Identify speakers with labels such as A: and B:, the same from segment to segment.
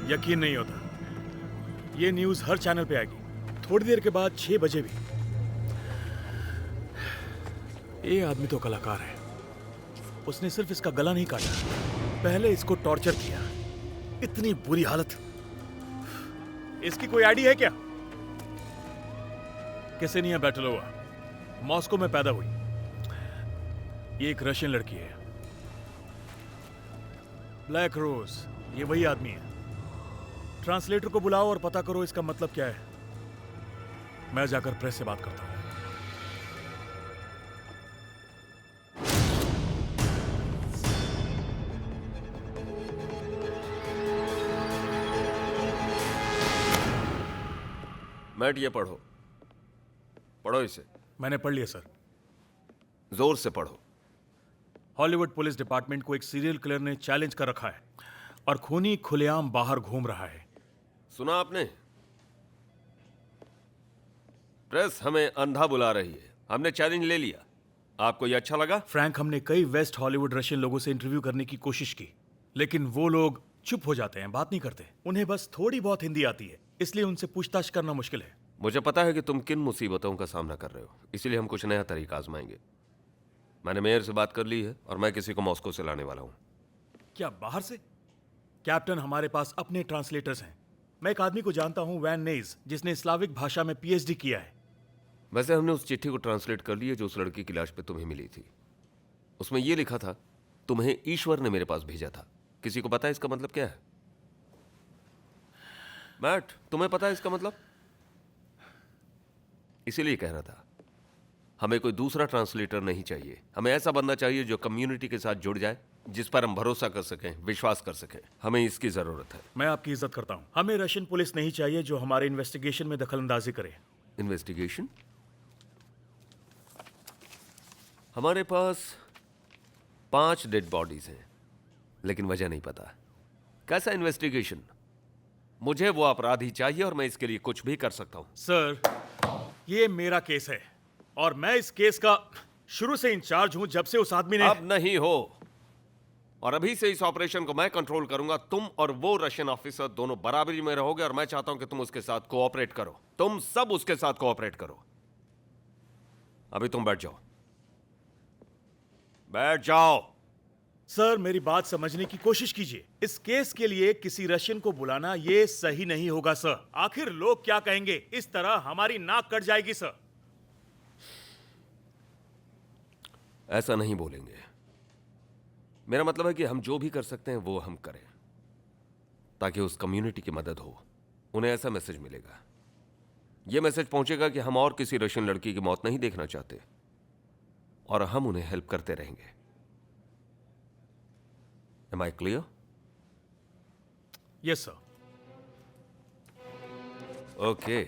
A: यकीन नहीं होता। ये न्यूज़ हर चैनल पे आएगी, थोड़ी देर के बाद 6 बजे भी। ये आदमी तो कलाकार है। उसने सिर्फ इसका गला नहीं काटा, पहले इसको टॉर्चर किया। इतनी बुरी हालत। इसकी कोई आईडी है क्या? केसेनिया बैटलोवा, मॉस्को में पैदा हुई। ये एक रशियन लड़की है। ब्लैक रोज, ये वही आदमी है। ट्रांसलेटर को बुलाओ और पता करो इसका मतलब क्या है। मैं जाकर प्रेस से बात करता हूं।
B: मैट, ये पढ़ो। पढ़ो इसे।
A: मैंने पढ़ लिया सर।
B: जोर से पढ़ो।
A: हॉलीवुड पुलिस डिपार्टमेंट को एक सीरियल किलर ने चैलेंज कर रखा है और खूनी खुलेआम बाहर घूम रहा है।
B: सुना आपने? प्रेस हमें अंधा बुला रही है। हमने चैलेंज ले लिया। आपको ये अच्छा लगा?
A: फ्रैंक, हमने कई वेस्ट हॉलीवुड रशियन लोगों से इंटरव्यू करने की कोशिश की, लेकिन वो लोग चुप हो जाते हैं, बात नहीं करते। उन्हें बस थोड़ी बहुत हिंदी आती है, इसलिए उनसे पूछताछ करना मुश्किल है।
B: मुझे पता है कि तुम किन मुसीबतों का सामना कर रहे हो, इसीलिए हम कुछ नया तरीका आजमाएंगे। मैंने मेयर से बात कर ली है और मैं किसी को मॉस्को से लाने वाला हूं।
A: क्या बाहर से? कैप्टन, हमारे पास अपने ट्रांसलेटर्स हैं। मैं एक आदमी को जानता हूं, वैन नेज, जिसने स्लाविक भाषा में पीएचडी किया है।
B: वैसे हमने उस चिट्ठी को ट्रांसलेट कर ली है जो उस लड़की की लाश पे तुम्हें मिली थी। उसमें यह लिखा था, तुम्हें ईश्वर ने मेरे पास भेजा था। किसी को पता है इसका मतलब क्या है? मैट, तुम्हें पता है इसका मतलब? इसीलिए कह रहा था, हमें कोई दूसरा ट्रांसलेटर नहीं चाहिए। हमें ऐसा बंदा चाहिए जो कम्युनिटी के साथ जुड़ जाए, जिस पर हम भरोसा कर सकें, विश्वास कर सकें। हमें इसकी जरूरत है।
A: मैं आपकी इज्जत करता हूं। हमें रशियन पुलिस नहीं चाहिए जो हमारे इन्वेस्टिगेशन में दखलंदाजी करे।
B: इन्वेस्टिगेशन? हमारे पास 5 डेड बॉडीज हैं, लेकिन वजह नहीं पता। कैसा इन्वेस्टिगेशन? मुझे वो अपराधी चाहिए और मैं इसके लिए कुछ भी कर सकता हूं।
A: सर, ये मेरा केस है और मैं इस केस का शुरू से इंचार्ज हूं, जब से उस आदमी ने।
B: अब नहीं हो, और अभी से इस ऑपरेशन को मैं कंट्रोल करूंगा। तुम और वो रशियन ऑफिसर दोनों बराबरी में रहोगे और मैं चाहता हूं कि तुम उसके साथ कोऑपरेट करो। तुम सब उसके साथ कोऑपरेट करो। अभी तुम बैठ जाओ। बैठ जाओ।
A: सर, मेरी बात समझने की कोशिश कीजिए। इस केस के लिए किसी रशियन को बुलाना ये सही नहीं होगा सर। आखिर लोग क्या कहेंगे? इस तरह हमारी नाक कट जाएगी सर।
B: ऐसा नहीं बोलेंगे। मेरा मतलब है कि हम जो भी कर सकते हैं वो हम करें, ताकि उस कम्युनिटी की मदद हो। उन्हें ऐसा मैसेज मिलेगा, यह मैसेज पहुंचेगा कि हम और किसी रशियन लड़की की मौत नहीं देखना चाहते और हम उन्हें हेल्प करते रहेंगे। Am I clear?
A: Yes, sir.
B: Okay.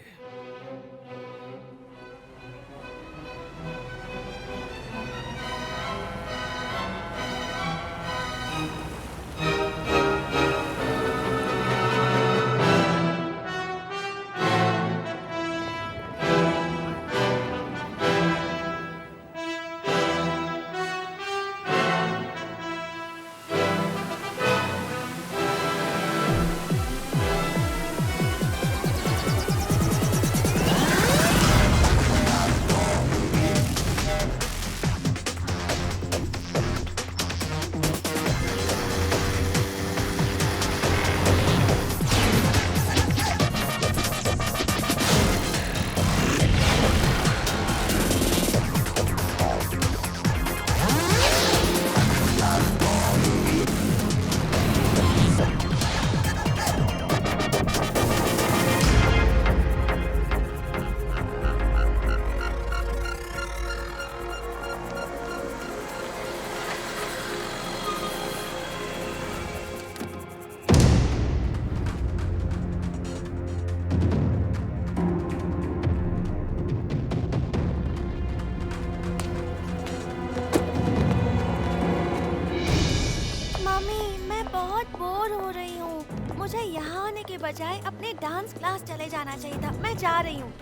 C: मुझे यहाँ आने के बजाय अपने डांस क्लास चले जाना चाहिए था। मैं जा रही हूँ।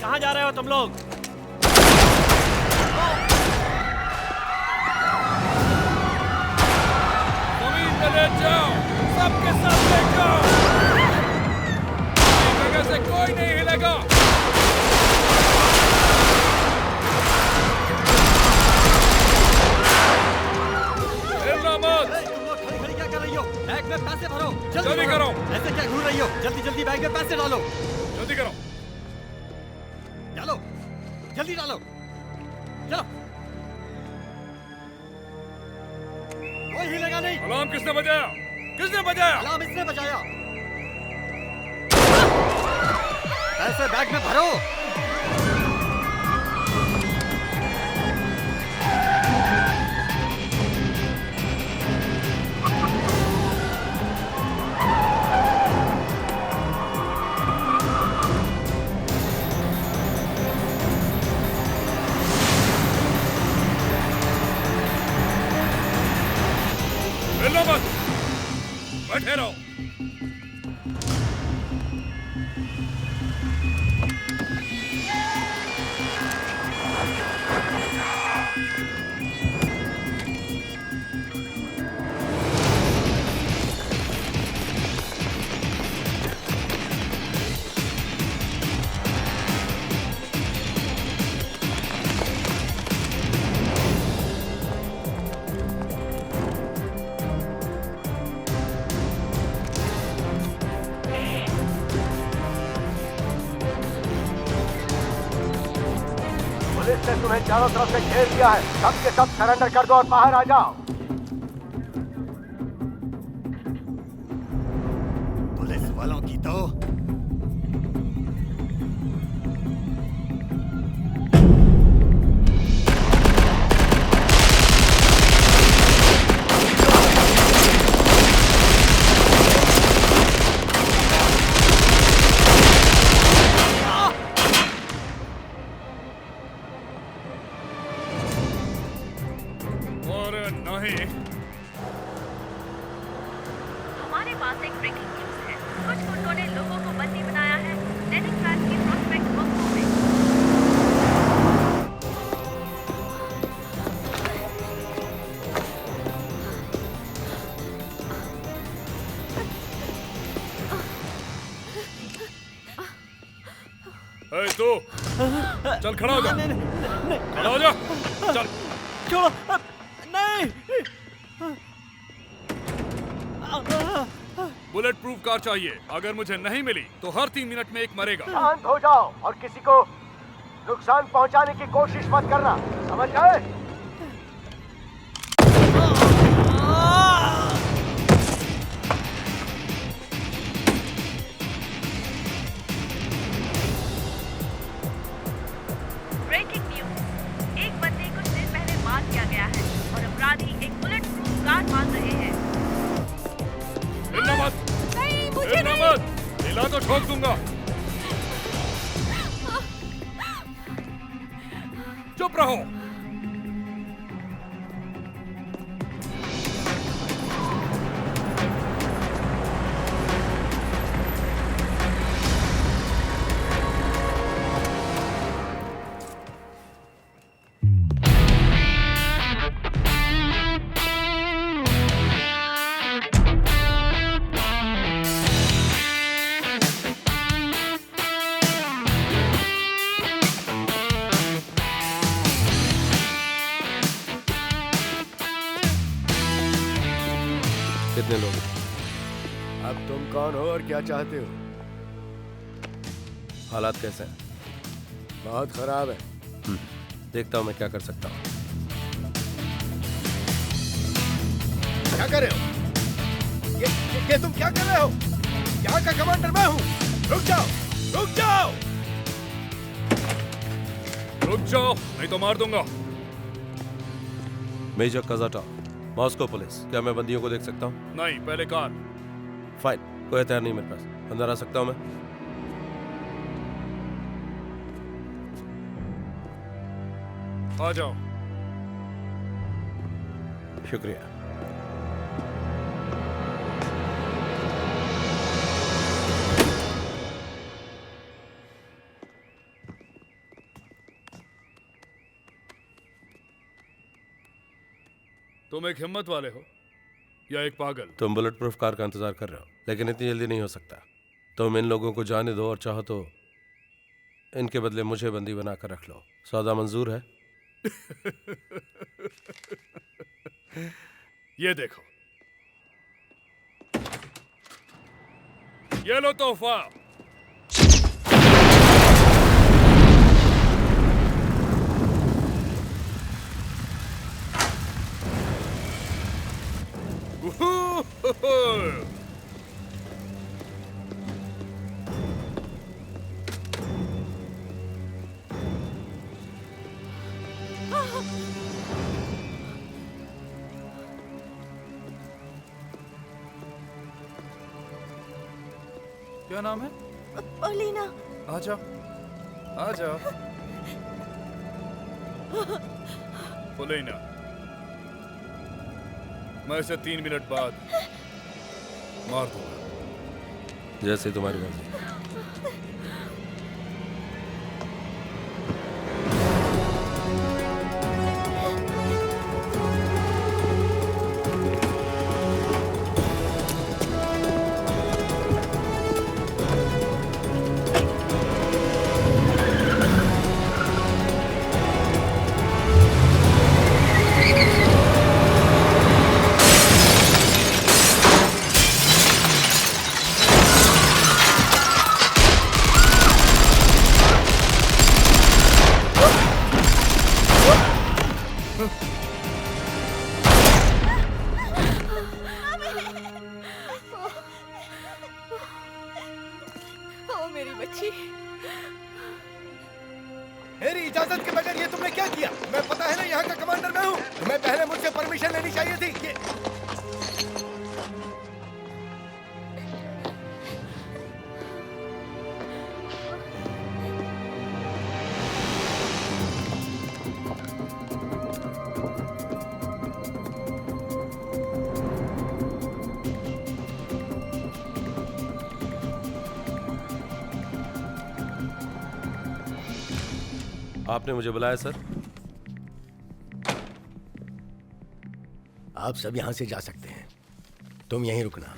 D: कहाँ जा रहे हो तुम लोग? चलो। कोई हिलेगा नहीं।
A: अलार्म किसने बजाया? किसने बजाया?
D: अलार्म इसने बजाया। पैसे बैग में भरो।
A: हिलना मत, बैठे रहो।
E: पुलिस ने तुम्हें चारों तरफ से घेर लिया है। सब के सब सरेंडर कर दो और बाहर आ जाओ।
D: पुलिस वालों की तो
A: नहीं।
F: हमारे पास एक ब्रेकिंग न्यूज है। कुछ गुंडों ने लोगों को बंदी बनाया है। लेनिनग्राड की प्रोस्पेक्ट बंकों में।
A: ए तू, चल खड़ा हो जा। खड़ा हो जा, चल।
D: छोड़ो। नहीं।
A: बुलेट प्रूफ कार चाहिए। अगर मुझे नहीं मिली तो हर 3 मिनट में एक मरेगा।
E: शांत हो जाओ और किसी को नुकसान पहुंचाने की कोशिश मत करना, समझ गए?
F: Breaking news. एक बंदी कुछ दिन पहले मार दिया गया है और अपराधी एक बुलेट प्रूफ कार मांग रहे हैं।
A: हिलना मत,
C: नहीं, मुझे
A: हिलना
C: नहीं।
A: मत। हिला तो ठोक दूंगा। चुप रहो।
B: कितने लोग?
E: अब तुम कौन हो और क्या चाहते हो?
B: हालात कैसे हैं?
E: बहुत खराब है।
B: देखता हूं मैं क्या कर सकता हूं।
E: क्या कर रहे हो? ये तुम क्या कर रहे हो? यहाँ का कमांडर मैं हूँ। रुक जाओ, रुक जाओ।
A: रुक जाओ, नहीं तो मार दूंगा।
B: Major Kazata, Moscow police. क्या मैं बंदियों को देख सकता हूँ?
A: नहीं, पहले कार।
B: फाइन, कोई हथियार नहीं मेरे पास। अंदर आ सकता हूँ मैं?
A: आ जाओ।
B: शुक्रिया।
A: तुम एक हिम्मत वाले हो या एक पागल?
B: तुम बुलेट प्रूफ कार का इंतजार कर रहे हो, लेकिन इतनी जल्दी नहीं हो सकता। तुम इन लोगों को जाने दो और चाहो तो इनके बदले मुझे बंदी बनाकर रख लो। सौदा मंजूर है?
A: ये देखो, ये लो तोहफा।
G: क्या नाम है?
C: पोलिना।
G: आ जाओ, आ जाओ। पोलिना, मैं इसे 3 मिनट बाद मार दूंगा।
B: जैसे तुम्हारी मर्जी।
C: ओ मेरी बच्ची।
E: मेरी इजाजत के बगैर ये तुमने क्या किया? मैं पता है ना यहाँ का कमांडर मैं हूँ। तुम्हें पहले मुझसे परमिशन लेनी चाहिए थी। ये
B: आपने मुझे बुलाया सर?
E: आप सब यहाँ से जा सकते हैं। तुम यहीं रुकना।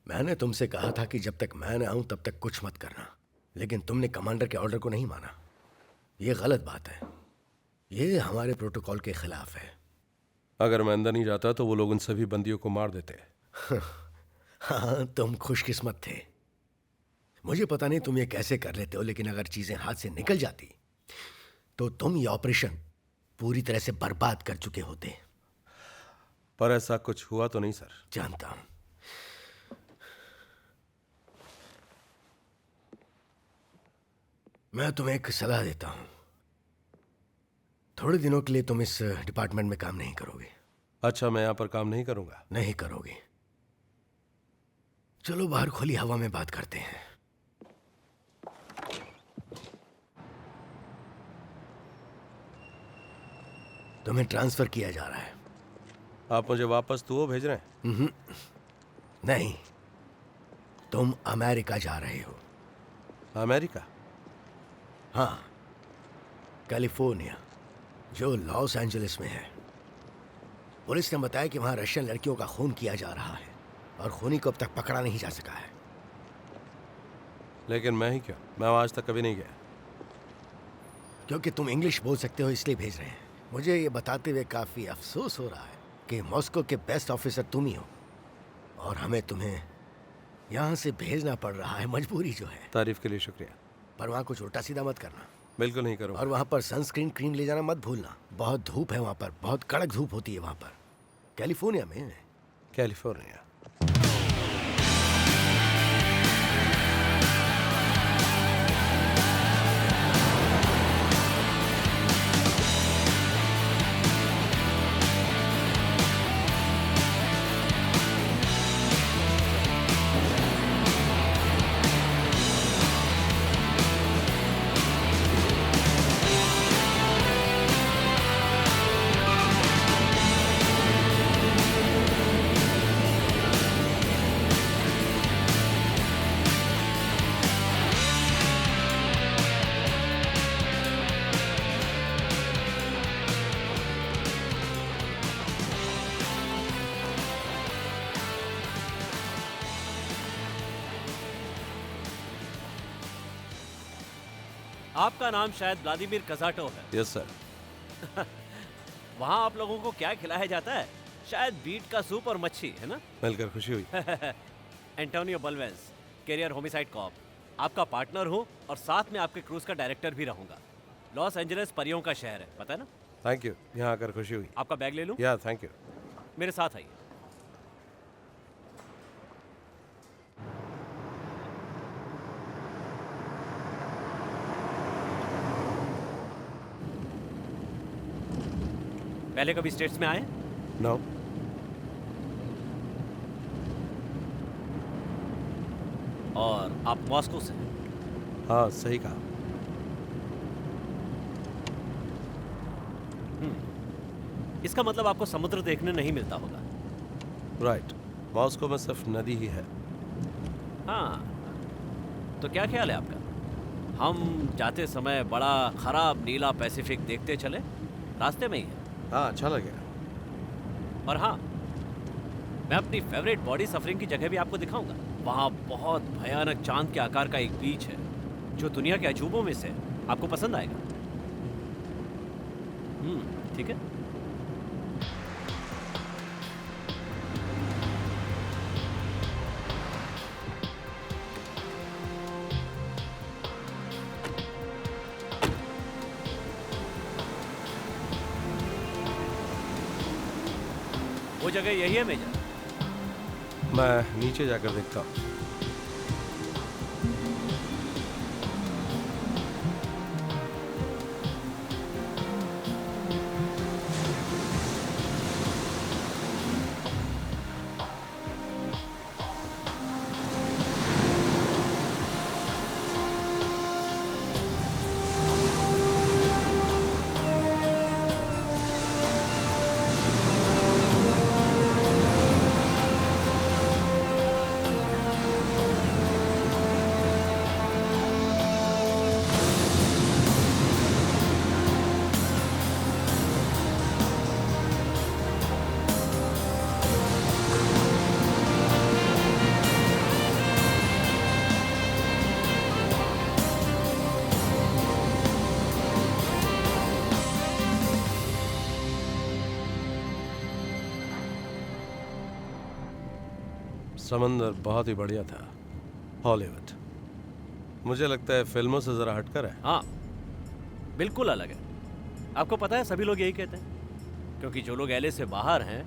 E: मैंने तुमसे कहा था कि जब तक मैं न आऊं तब तक कुछ मत करना, लेकिन तुमने कमांडर के ऑर्डर को नहीं माना। यह गलत बात है। ये हमारे प्रोटोकॉल के खिलाफ है।
B: अगर मैं अंदर नहीं जाता तो वो लोग उन सभी बंदियों को मार देते।
E: हाँ, तुम खुशकिस्मत थे। मुझे पता नहीं तुम ये कैसे कर लेते हो, लेकिन अगर चीजें हाथ से निकल जाती तो तुम ये ऑपरेशन पूरी तरह से बर्बाद कर चुके होते।
B: पर ऐसा कुछ हुआ तो नहीं सर?
E: जानता हूं। मैं तुम्हें एक सलाह देता हूं। थोड़े दिनों के लिए तुम इस डिपार्टमेंट में काम नहीं करोगे।
B: अच्छा, मैं यहाँ पर काम नहीं करूंगा?
E: नहीं करोगे। चलो बाहर खुली हवा में बात करते हैं। तुम्हें ट्रांसफर किया जा रहा है।
B: आप मुझे वापस तो भेज रहे हैं?
E: नहीं, तुम अमेरिका जा रहे हो।
B: अमेरिका?
E: हाँ, कैलिफोर्निया, जो लॉस एंजलिस में है। पुलिस ने बताया कि वहां रशियन लड़कियों का खून किया जा रहा है और खूनी को अब तक पकड़ा नहीं जा सका है।
B: लेकिन मैं ही क्यों? मैं वहां आज तक कभी नहीं गया।
E: क्योंकि तुम इंग्लिश बोल सकते हो इसलिए भेज रहे हैं। मुझे ये बताते हुए काफी अफसोस हो रहा है कि मॉस्को के बेस्ट ऑफिसर तुम ही हो और हमें तुम्हें यहाँ से भेजना पड़ रहा है, मजबूरी जो है।
B: तारीफ के लिए शुक्रिया।
E: पर वहाँ कुछ उल्टा सीधा मत करना।
B: बिल्कुल नहीं करूँगा।
E: और वहाँ पर सनस्क्रीन क्रीम ले जाना मत भूलना। बहुत धूप है वहाँ पर, बहुत कड़क धूप होती है वहाँ पर, कैलिफोर्निया में।
B: कैलिफोर्निया?
H: आपका नाम शायद व्लादिमीर कज़ाटो है।
B: Yes sir.
H: वहाँ आप लोगों को क्या खिलाया जाता है? शायद बीट का सूप और मच्छी, है ना?
B: मिलकर खुशी हुई।
H: Antonio Balvens, career homicide cop. आपका पार्टनर हूँ और साथ में आपके क्रूज का डायरेक्टर भी रहूंगा। लॉस एंजलिस परियों का शहर है, पता है ना?
B: थैंक यू, यहाँ आकर खुशी हुई।
H: आपका बैग ले लूँ?
B: या थैंक यू।
H: मेरे साथ आइए। पहले कभी स्टेट्स में आए?
I: नो।
H: और आप मॉस्को से?
I: हाँ, सही कहा।
H: इसका मतलब आपको समुद्र देखने नहीं मिलता होगा।
I: राइट, मॉस्को में सिर्फ नदी ही है।
H: हाँ, तो क्या ख्याल है आपका? हम जाते समय बड़ा खराब नीला पैसिफिक देखते चले, रास्ते में ही है।
I: हाँ, अच्छा लगेगा।
H: और हाँ, मैं अपनी फेवरेट बॉडी सफरिंग की जगह भी आपको दिखाऊंगा। वहाँ बहुत भयानक चांद के आकार का एक बीच है जो दुनिया के अजूबों में से है। आपको पसंद आएगा। ठीक है। वो जगह यही है मेजर?
I: मैं नीचे जाकर देखता हूँ। समंदर बहुत ही बढ़िया था। हॉलीवुड मुझे लगता है फिल्मों से जरा हटकर है।
H: हाँ, बिल्कुल अलग है। आपको पता है सभी लोग यही कहते हैं, क्योंकि जो लोग एलए से बाहर हैं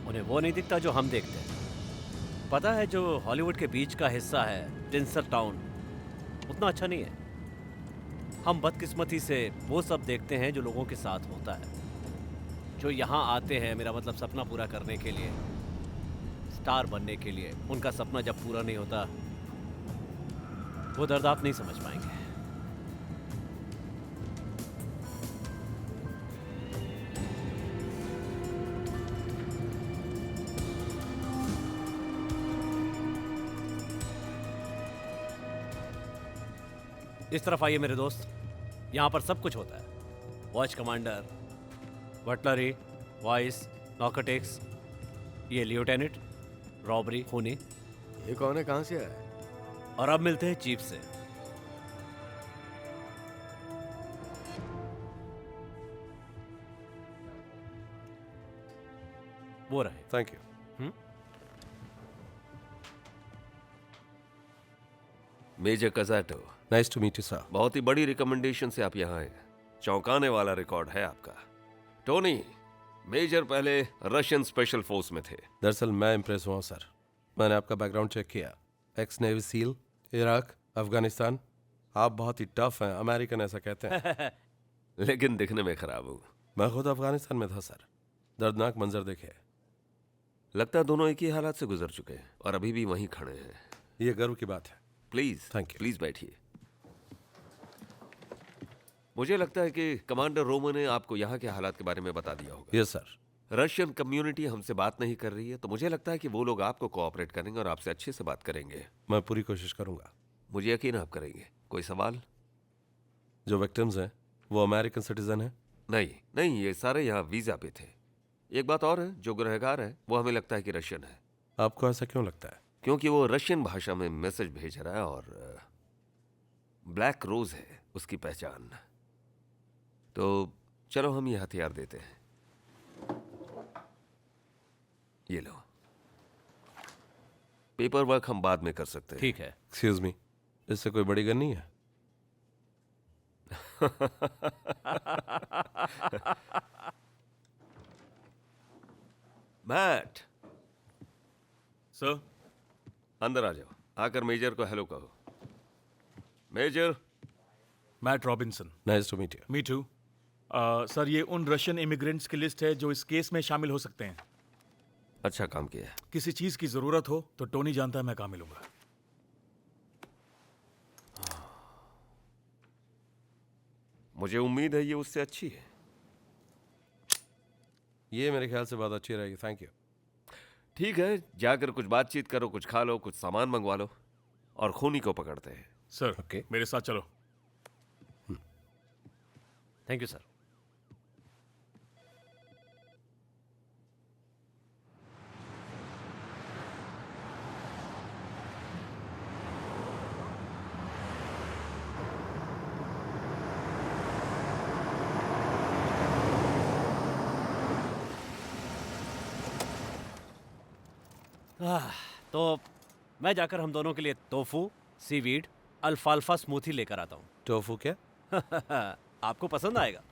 H: उन्हें वो नहीं दिखता जो हम देखते हैं। पता है, जो हॉलीवुड के बीच का हिस्सा है टिंसर टाउन, उतना अच्छा नहीं है। हम बदकिस्मती से वो सब देखते हैं जो लोगों के साथ होता है। जो यहाँ आते हैं, मेरा मतलब सपना पूरा करने के लिए, स्टार बनने के लिए, उनका सपना जब पूरा नहीं होता, वो दर्द आप नहीं समझ पाएंगे। इस तरफ आइए मेरे दोस्त, यहाँ पर सब कुछ होता है। वॉच कमांडर, बटलरी, वॉइस, नॉकटेक्स, ये लिeutenant, रॉबरी, खूनी।
E: ये कौन है, कहाँ से आया?
H: और अब मिलते हैं चीफ से। वो रहे।
I: Thank you.
B: Major Kazato,
I: nice to meet you sir.
B: बहुत ही बड़ी रिकमेंडेशन से आप यहाँ आए। चौंकाने वाला रिकॉर्ड है आपका। टोनी, मेजर पहले रशियन स्पेशल फोर्स में थे।
I: दरअसल मैं इम्प्रेस हुआ सर। मैंने आपका बैकग्राउंड चेक किया। X navy seal, Iraq, Afghanistan. आप बहुत ही टफ हैं, अमेरिकन ऐसा कहते हैं।
B: लेकिन दिखने में खराब हूँ।
I: मैं खुद अफगानिस्तान में था सर। दर्दनाक मंजर देखे।
B: लगता है दोनों एक ही हालात से गुजर चुके हैं और अभी भी वहीं खड़े हैं।
I: ये गर्व की बात है।
B: Please,
I: Thank you.
B: प्लीज बैठिए। मुझे लगता है कि कमांडर रोमो ने आपको यहाँ के हालात के बारे में बता दिया होगा।
I: Yes sir.
B: रशियन कम्युनिटी हमसे बात नहीं कर रही है, तो मुझे लगता है कि वो लोग आपको कोऑपरेट करेंगे और आपसे अच्छे से बात करेंगे।
I: मैं पूरी कोशिश करूंगा।
B: मुझे यकीन आप करेंगे। कोई सवाल?
I: जो विक्टिम्स हैं वो अमेरिकन सिटीजन हैं?
B: नहीं नहीं, ये सारे यहाँ वीजा पे थे। एक बात और है, जो गुनहगार है वो हमें लगता है कि रशियन है।
I: आपको ऐसा क्यों लगता है?
B: क्योंकि वो रशियन भाषा में मैसेज भेज रहा है और ब्लैक रोज है उसकी पहचान। तो चलो हम ये हथियार देते हैं। ये लो। पेपर वर्क हम बाद में कर सकते हैं।
H: ठीक है।
I: एक्सक्यूज मी, इससे कोई बड़ी गन नहीं है?
B: मैट,
A: सर,
B: अंदर आ जाओ। आकर मेजर को हेलो कहो। Major,
A: Matt Robinson.
I: Nice to meet you.
A: Me too. Sir ये उन रशियन इमिग्रेंट्स की लिस्ट है जो इस केस में शामिल हो सकते हैं।
B: अच्छा काम किया।
A: किसी चीज की जरूरत हो तो टोनी जानता है मैं कहाँ मिलूंगा।
B: मुझे उम्मीद है ये उससे अच्छी है।
I: ये मेरे ख्याल से बहुत अच्छी रहेगी, थैंक यू।
B: ठीक है, जाकर कुछ बातचीत करो, कुछ खा लो, कुछ सामान मंगवा लो और खूनी को पकड़ते हैं।
A: Sir
I: Okay.
A: मेरे साथ चलो।
H: Thank you sir. तो मैं जाकर हम दोनों के लिए टोफू, सीवीड, अल्फाल्फा स्मूथी लेकर आता हूँ।
I: टोफू क्या?
H: आपको पसंद आएगा।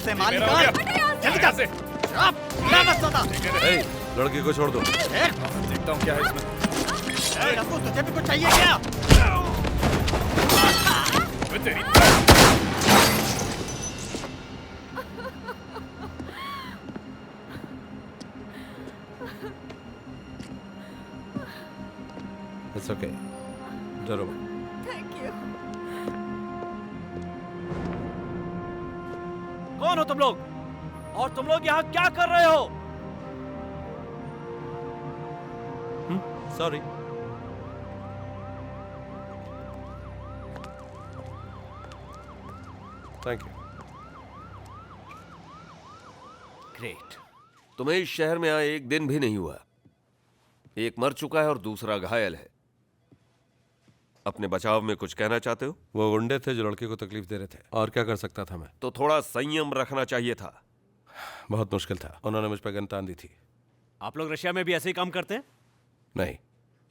D: से मार निकाल। जल्दी
G: यहाँ से।
D: आप क्या मसला था?
I: ए, लड़की को छोड़ दो।
G: देखता हूँ क्या है इसमें।
D: ए, रफू तुझे भी कुछ चाहिए क्या?
G: वे तेरी।
I: इट्स ओके, डरो मत।
C: Thank you.
H: कौन हो तुम लोग? और तुम लोग यहाँ क्या कर रहे हो?
I: सॉरी। Thank you.
H: ग्रेट।
B: तुम्हें इस शहर में आए एक दिन भी नहीं हुआ। एक मर चुका है और दूसरा घायल है। अपने बचाव में कुछ कहना चाहते हो?
I: वो गुंडे थे जो लड़के को तकलीफ दे रहे थे, और क्या कर सकता था मैं?
B: तो थोड़ा संयम रखना चाहिए था।
I: बहुत मुश्किल था, उन्होंने मुझ पर गन तान दी थी।
H: आप लोग रशिया में भी ऐसे ही काम करते हैं?
I: नहीं,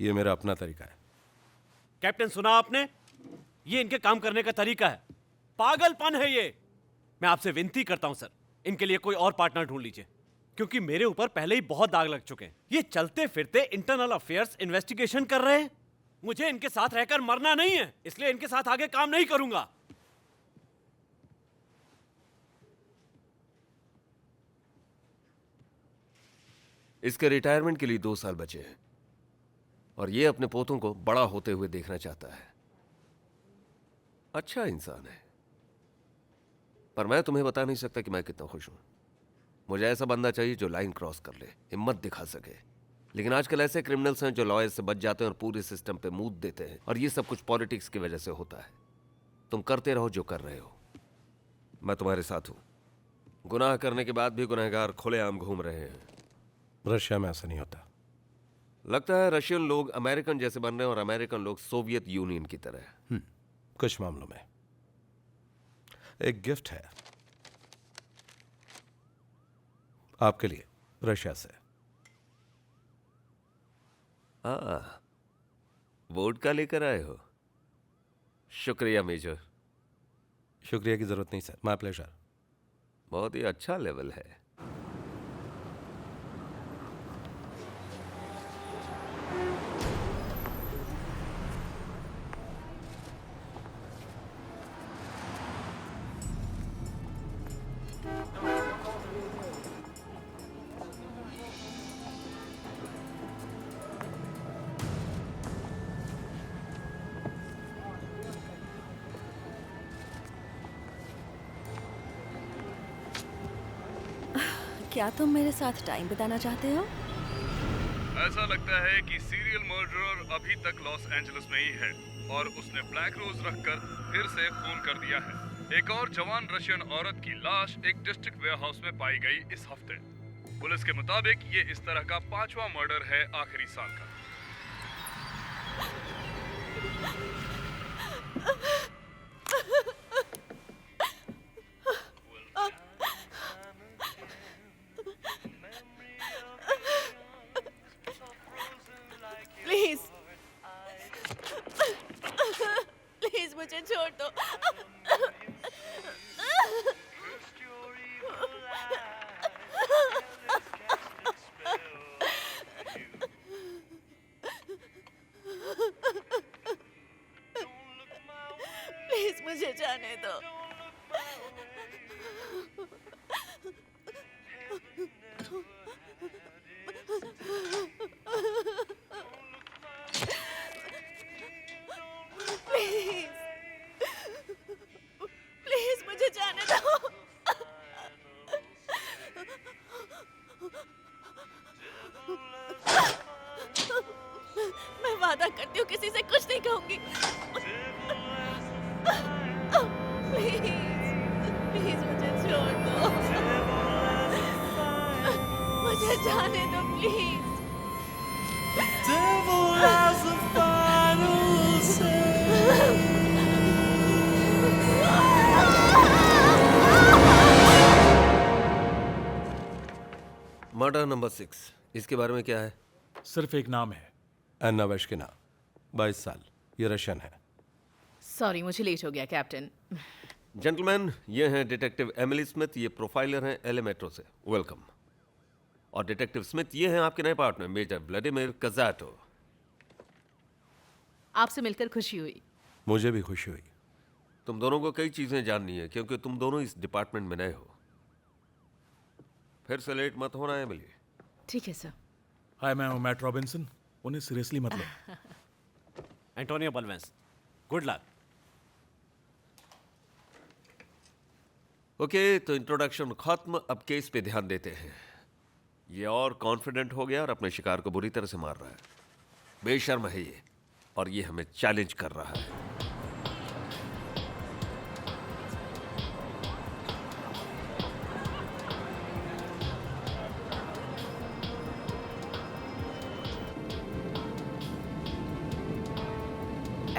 I: ये मेरा अपना तरीका है।
H: कैप्टन सुना आपने? ये इनके काम करने का तरीका है। पागलपन है ये। मैं आपसे विनती करता हूं सर, इनके लिए कोई और पार्टनर ढूंढ लीजिए, क्योंकि मेरे ऊपर पहले ही बहुत दाग लग चुके हैं। ये चलते फिरते इंटरनल अफेयर्स इन्वेस्टिगेशन कर रहे हैं। मुझे इनके साथ रहकर मरना नहीं है, इसलिए इनके साथ आगे काम नहीं करूंगा।
B: इसके रिटायरमेंट के लिए 2 साल बचे हैं और ये अपने पोतों को बड़ा होते हुए देखना चाहता है। अच्छा इंसान है, पर मैं तुम्हें बता नहीं सकता कि मैं कितना खुश हूं। मुझे ऐसा बंदा चाहिए जो लाइन क्रॉस कर ले, हिम्मत दिखा सके। लेकिन आजकल ऐसे क्रिमिनल्स हैं जो लॉयर से बच जाते हैं और पूरे सिस्टम पे मूत देते हैं, और ये सब कुछ पॉलिटिक्स की वजह से होता है। तुम करते रहो जो कर रहे हो, मैं तुम्हारे साथ हूं। गुनाह करने के बाद भी गुनहगार खुलेआम घूम रहे हैं।
I: रशिया में ऐसा नहीं होता।
B: लगता है रशियन लोग अमेरिकन जैसे बन रहे हैं और अमेरिकन लोग सोवियत यूनियन की तरह।
I: कुछ मामलों में। एक गिफ्ट है आपके लिए, रशिया से।
B: वोडका लेकर आए हो? शुक्रिया मेजर।
I: शुक्रिया की जरूरत नहीं सर, माय प्लेजर।
B: बहुत ही अच्छा लेवल है।
C: क्या तुम मेरे साथ टाइम बिताना चाहते हो?
G: ऐसा लगता है कि सीरियल मर्डरर अभी तक लॉस एंजलिस में ही है और उसने ब्लैक रोज रखकर फिर से खून कर दिया है। एक और जवान रशियन औरत की लाश एक डिस्ट्रिक्ट वेयरहाउस में पाई गई इस हफ्ते। पुलिस के मुताबिक ये इस तरह का 5वां मर्डर है आखिरी साल का।
C: मुझे जाने दो। प्लीज प्लीज मुझे जाने दो। मैं वादा करती हूँ किसी से कुछ नहीं कहूंगी। प्लीज प्लीज मुझे छोड़ दो। मुझे जाने दो प्लीज।
B: मर्डर नंबर 6, इसके बारे में क्या है?
A: सिर्फ एक नाम है,
I: अन्ना वेश्किना, 22 साल, ये रशियन है।
J: सॉरी मुझे लेट हो गया कैप्टन।
B: जेंटलमैन, ये हैं डिटेक्टिव एमिली स्मिथ, ये प्रोफाइलर हैं एलए मेट्रो से। वेलकम। और डिटेक्टिव स्मिथ, ये हैं आपके नए पार्टनर मेजर व्लादिमीर कज़ाटो।
J: आपसे मिलकर खुशी हुई।
I: मुझे भी खुशी हुई।
B: तुम दोनों को कई चीजें जाननी है क्योंकि तुम दोनों इस डिपार्टमेंट में नए हो। फिर से लेट मत होना एमिली।
J: ठीक है सर।
A: हाय, मैं हूँ मैट रॉबिन्सन। उन्हें सीरियसली मत लो।
H: Antonio Balvens, good luck.
B: Okay, तो इंट्रोडक्शन खत्म, अब केस पे ध्यान देते हैं। ये और कॉन्फिडेंट हो गया और अपने शिकार को बुरी तरह से मार रहा है। बेशर्म है ये, और ये हमें चैलेंज कर रहा है।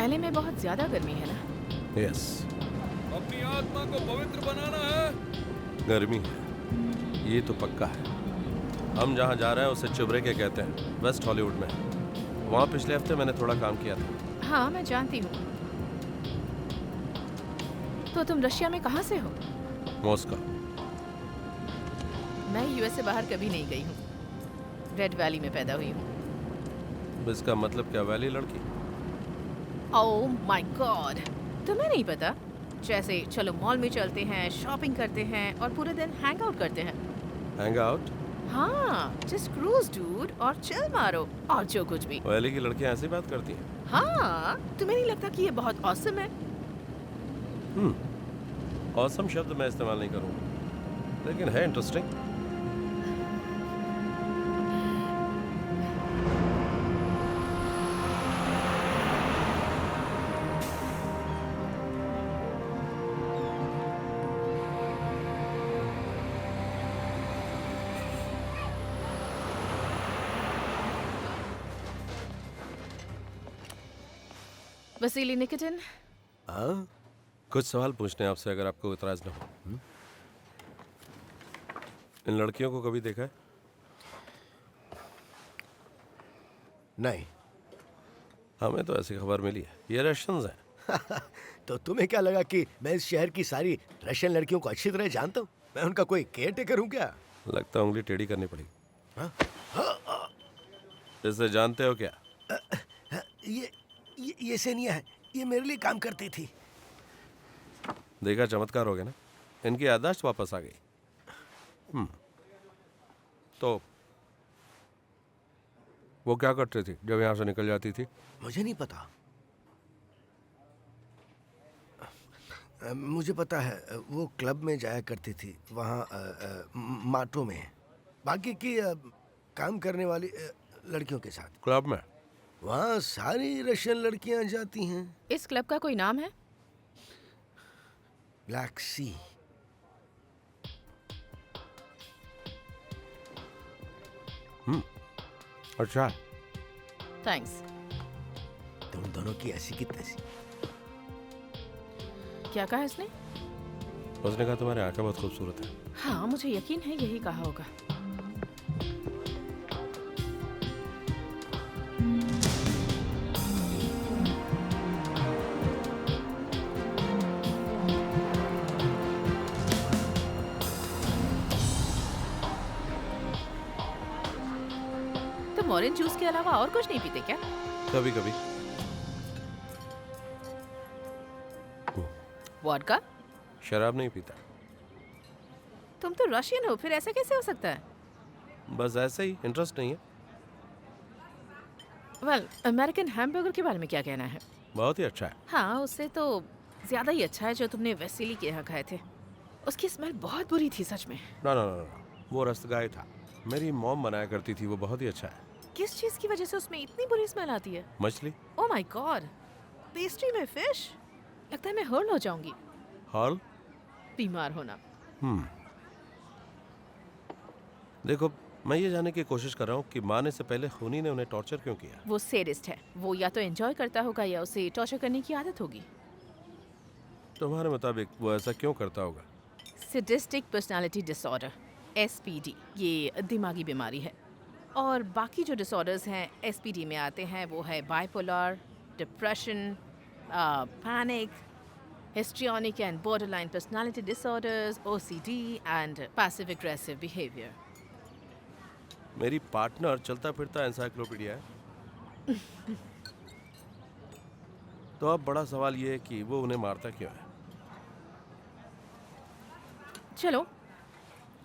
J: एलए में बहुत ज्यादा गर्मी है ना?
I: यस,
G: अपनी आत्मा को पवित्र बनाना है।
I: गर्मी है, ये तो पक्का है। हम जहाँ जा रहे हैं उसे चुबरेके कहते हैं, वेस्ट हॉलीवुड में। वहाँ पिछले हफ्ते मैंने थोड़ा काम किया था।
J: हाँ मैं जानती हूँ। तो तुम रशिया में कहाँ से हो?
I: मॉस्को।
J: मैं यूएस से बाहर कभी नहीं गई हूँ। रेड वैली में पैदा हुई हूँ।
I: इसका मतलब क्या, वैली लड़की?
J: ओह माय गॉड, तुम्हें नहीं पता? जैसे चलो मॉल में चलते हैं, शॉपिंग करते हैं और पूरे दिन हैंग आउट करते हैं।
I: Hang out?
J: हाँ, जस्ट क्रूज डूड और चिल मारो और जो कुछ भी।
I: वैली की लड़कियां ऐसी बात करती हैं?
J: हाँ, तुम्हें नहीं लगता कि ये बहुत ऑसम है?
I: ऑसम शब्द मैं इस्तेमाल नहीं करूँगा, लेकिन है इंटरेस्टिंग।
J: वसीली निकिटिन,
I: हाँ, कुछ सवाल पूछने हैं आपसे, अगर आपको इतराज ना हो। इन लड़कियों को कभी देखा है?
E: नहीं।
I: हमें तो ऐसी खबर मिली है, ये रशियंस हैं।
E: तो तुम्हें क्या लगा कि मैं इस शहर की सारी रशियन लड़कियों को अच्छी तरह जानता हूँ? मैं उनका कोई केयर टेकर हूँ क्या?
I: लगता है उंगली टेढ़ी करनी पड़ी।
E: हाँ?
I: इसे जानते हो क्या?
E: ये सेनिया है, ये मेरे लिए काम करती थी।
I: देखा, चमत्कार हो गया ना, इनकी याददाश्त वापस आ गई। तो वो क्या करती थी जब यहाँ से निकल जाती थी?
E: मुझे नहीं पता। मुझे पता है वो क्लब में जाया करती थी, वहाँ माटो में, बाकी की काम करने वाली लड़कियों के साथ।
I: क्लब में?
E: वहाँ सारी रशियन लड़कियाँ जाती हैं।
J: इस क्लब का कोई नाम है?
E: ब्लैक सी।
I: अच्छा।
J: थैंक्स।
E: तुम दोनों की ऐसी की तैसी।
J: क्या कहा इसने?
I: उसने कहा तुम्हारी आंखें बहुत खूबसूरत है।
J: हाँ मुझे यकीन है यही कहा होगा। तुम ऑरेंज जूस के अलावा और कुछ नहीं पीते क्या?
I: कभी कभी।
J: वॉडका?
I: शराब नहीं पीता,
J: तुम तो रशियन हो, फिर ऐसा कैसे हो सकता है?
I: बस ऐसे ही, इंटरेस्ट नहीं है।
J: वेल, अमेरिकन हैमबर्गर के बारे में क्या कहना है?
I: बहुत ही अच्छा है।
J: हाँ, उससे तो ज्यादा ही अच्छा है जो तुमने वेसिली के यहाँ खाए थे। उसकी स्मेल बहुत बुरी थी सच में।
I: ना ना ना ना, वो रसगाय था, मेरी मॉम बनाया करती थी, वो बहुत ही अच्छा है।
J: किस चीज की वजह से उसमें इतनी बुरी स्मेल आती है?
I: मछली।
J: ओह माय गॉड, पेस्ट्री में फिश? लगता है मैं हर्ल हो जाऊंगी।
I: हॉल?
J: बीमार होना।
I: देखो, मैं ये जानने की कोशिश कर रहा हूँ कि मारने से पहले खूनी ने उन्हें टॉर्चर क्यों किया।
J: वो सैडिस्ट है, वो या तो एंजॉय करता होगा या उसे टॉर्चर करने की आदत होगी।
I: तुम्हारे मुताबिक वो ऐसा क्यों करता होगा?
J: सैडिस्टिक पर्सनालिटी डिसऑर्डर, SPD, ये दिमागी बीमारी है। और बाकी जो डिसऑर्डर्स हैं SPD में आते हैं वो है bipolar, depression, panic, histrionic and borderline personality disorders, OCD and passive aggressive behaviour.
I: मेरी पार्टनर चलता फिरता एनसाइक्लोपीडिया है। तो अब बड़ा सवाल ये है कि वो उन्हें मारता क्यों है।
J: चलो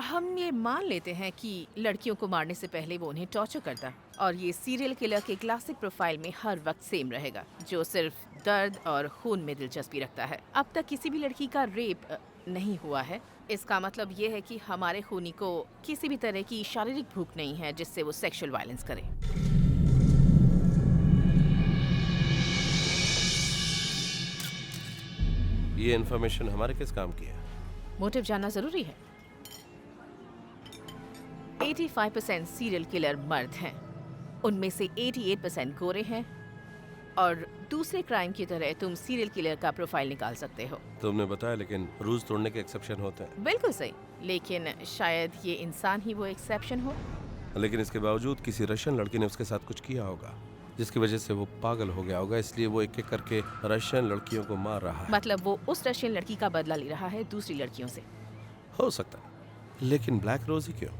J: हम ये मान लेते हैं कि लड़कियों को मारने से पहले वो उन्हें टॉर्चर करता, और ये सीरियल किलर के क्लासिक प्रोफाइल में हर वक्त सेम रहेगा, जो सिर्फ दर्द और खून में दिलचस्पी रखता है। अब तक किसी भी लड़की का रेप नहीं हुआ है। इसका मतलब ये है कि हमारे खूनी को किसी भी तरह की शारीरिक भूख नहीं है जिससे वो सेक्सुअल वायलेंस करे।
I: ये इन्फॉर्मेशन हमारे किस काम की है?
J: मोटिव जानना जरूरी है। 85% सीरियल किलर मर्द हैं, उनमें से 88% गोरे हैं, और दूसरे क्राइम की तरह तुम सीरियल किलर का प्रोफाइल निकाल सकते हो।
I: तुमने बताया, लेकिन रूल्स तोड़ने के एक्सेप्शन होते हैं।
J: बिल्कुल सही, लेकिन शायद ये इंसान ही वो एक्सेप्शन हो।
I: लेकिन इसके बावजूद किसी रशियन लड़की ने उसके साथ कुछ किया होगा जिसकी वजह से वो पागल हो गया होगा, इसलिए वो एक एक करके रशियन लड़कियों को मार रहा है।
J: मतलब वो उस रशियन लड़की का बदला ले रहा है दूसरी लड़कियों से।
I: हो सकता है, लेकिन ब्लैक रोज ही क्यों?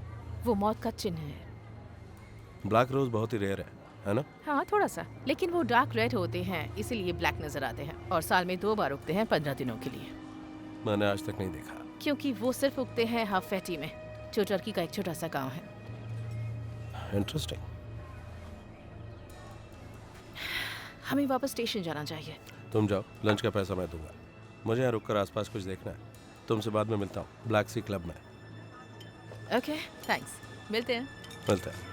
J: वो मौत का चिन्ह है।
I: ब्लैक रोज बहुत ही रेयर है ना?
J: हाँ, थोड़ा सा, लेकिन वो डार्क रेड होते हैं इसीलिए ब्लैक नजर आते हैं, और साल में 2 बार उगते हैं 15 दिनों के लिए।
I: मैंने आज तक नहीं देखा।
J: क्योंकि वो सिर्फ उगते हैं हाफेटी में, जो टर्की का एक छोटा सा गांव है।
I: इंटरेस्टिंग।
J: हमें वापस स्टेशन जाना चाहिए।
I: तुम जाओ, लंच का पैसा मैं दूंगा। मुझे यहाँ रुककर आसपास कुछ देखना है। तुमसे बाद में मिलता हूँ ब्लैक सी क्लब में।
J: ओके, थैंक्स, मिलते हैं।
I: मिलते हैं।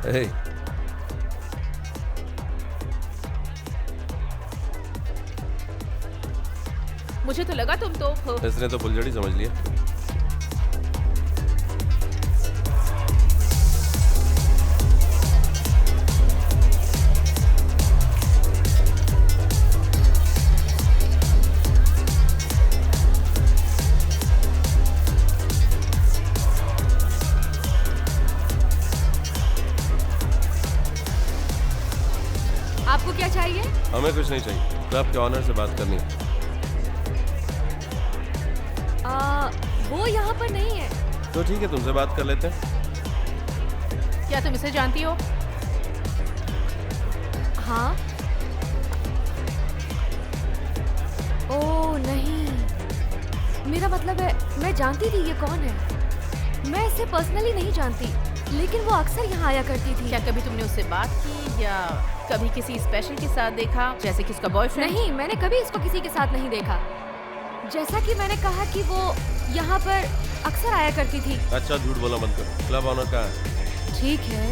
I: Hey.
J: मुझे तो लगा तुम तो
I: इसने तो फुलझड़ी समझ लिया।
C: आपको क्या चाहिए?
I: हमें कुछ नहीं चाहिए, क्लब के ऑनर से बात करनी है।
C: वो यहाँ पर नहीं है।
I: तो ठीक है, तुमसे बात कर लेते हैं।
J: क्या तुम इसे जानती हो?
C: हाँ। ओह नहीं, मेरा मतलब है मैं जानती थी ये कौन है। मैं इसे पर्सनली नहीं जानती, लेकिन वो अक्सर यहाँ आया करती थी।
J: क्या कभी तुमने उससे बात की या कभी किसी स्पेशल के साथ देखा, जैसे कि उसका बॉयफ्रेंड?
C: नहीं, मैंने कभी इसको किसी के साथ नहीं देखा। जैसा कि मैंने कहा कि वो यहाँ पर अक्सर आया करती थी।
I: अच्छा झूठ बोला मत करो। क्लब ऑनर कहाँ है?
C: ठीक है,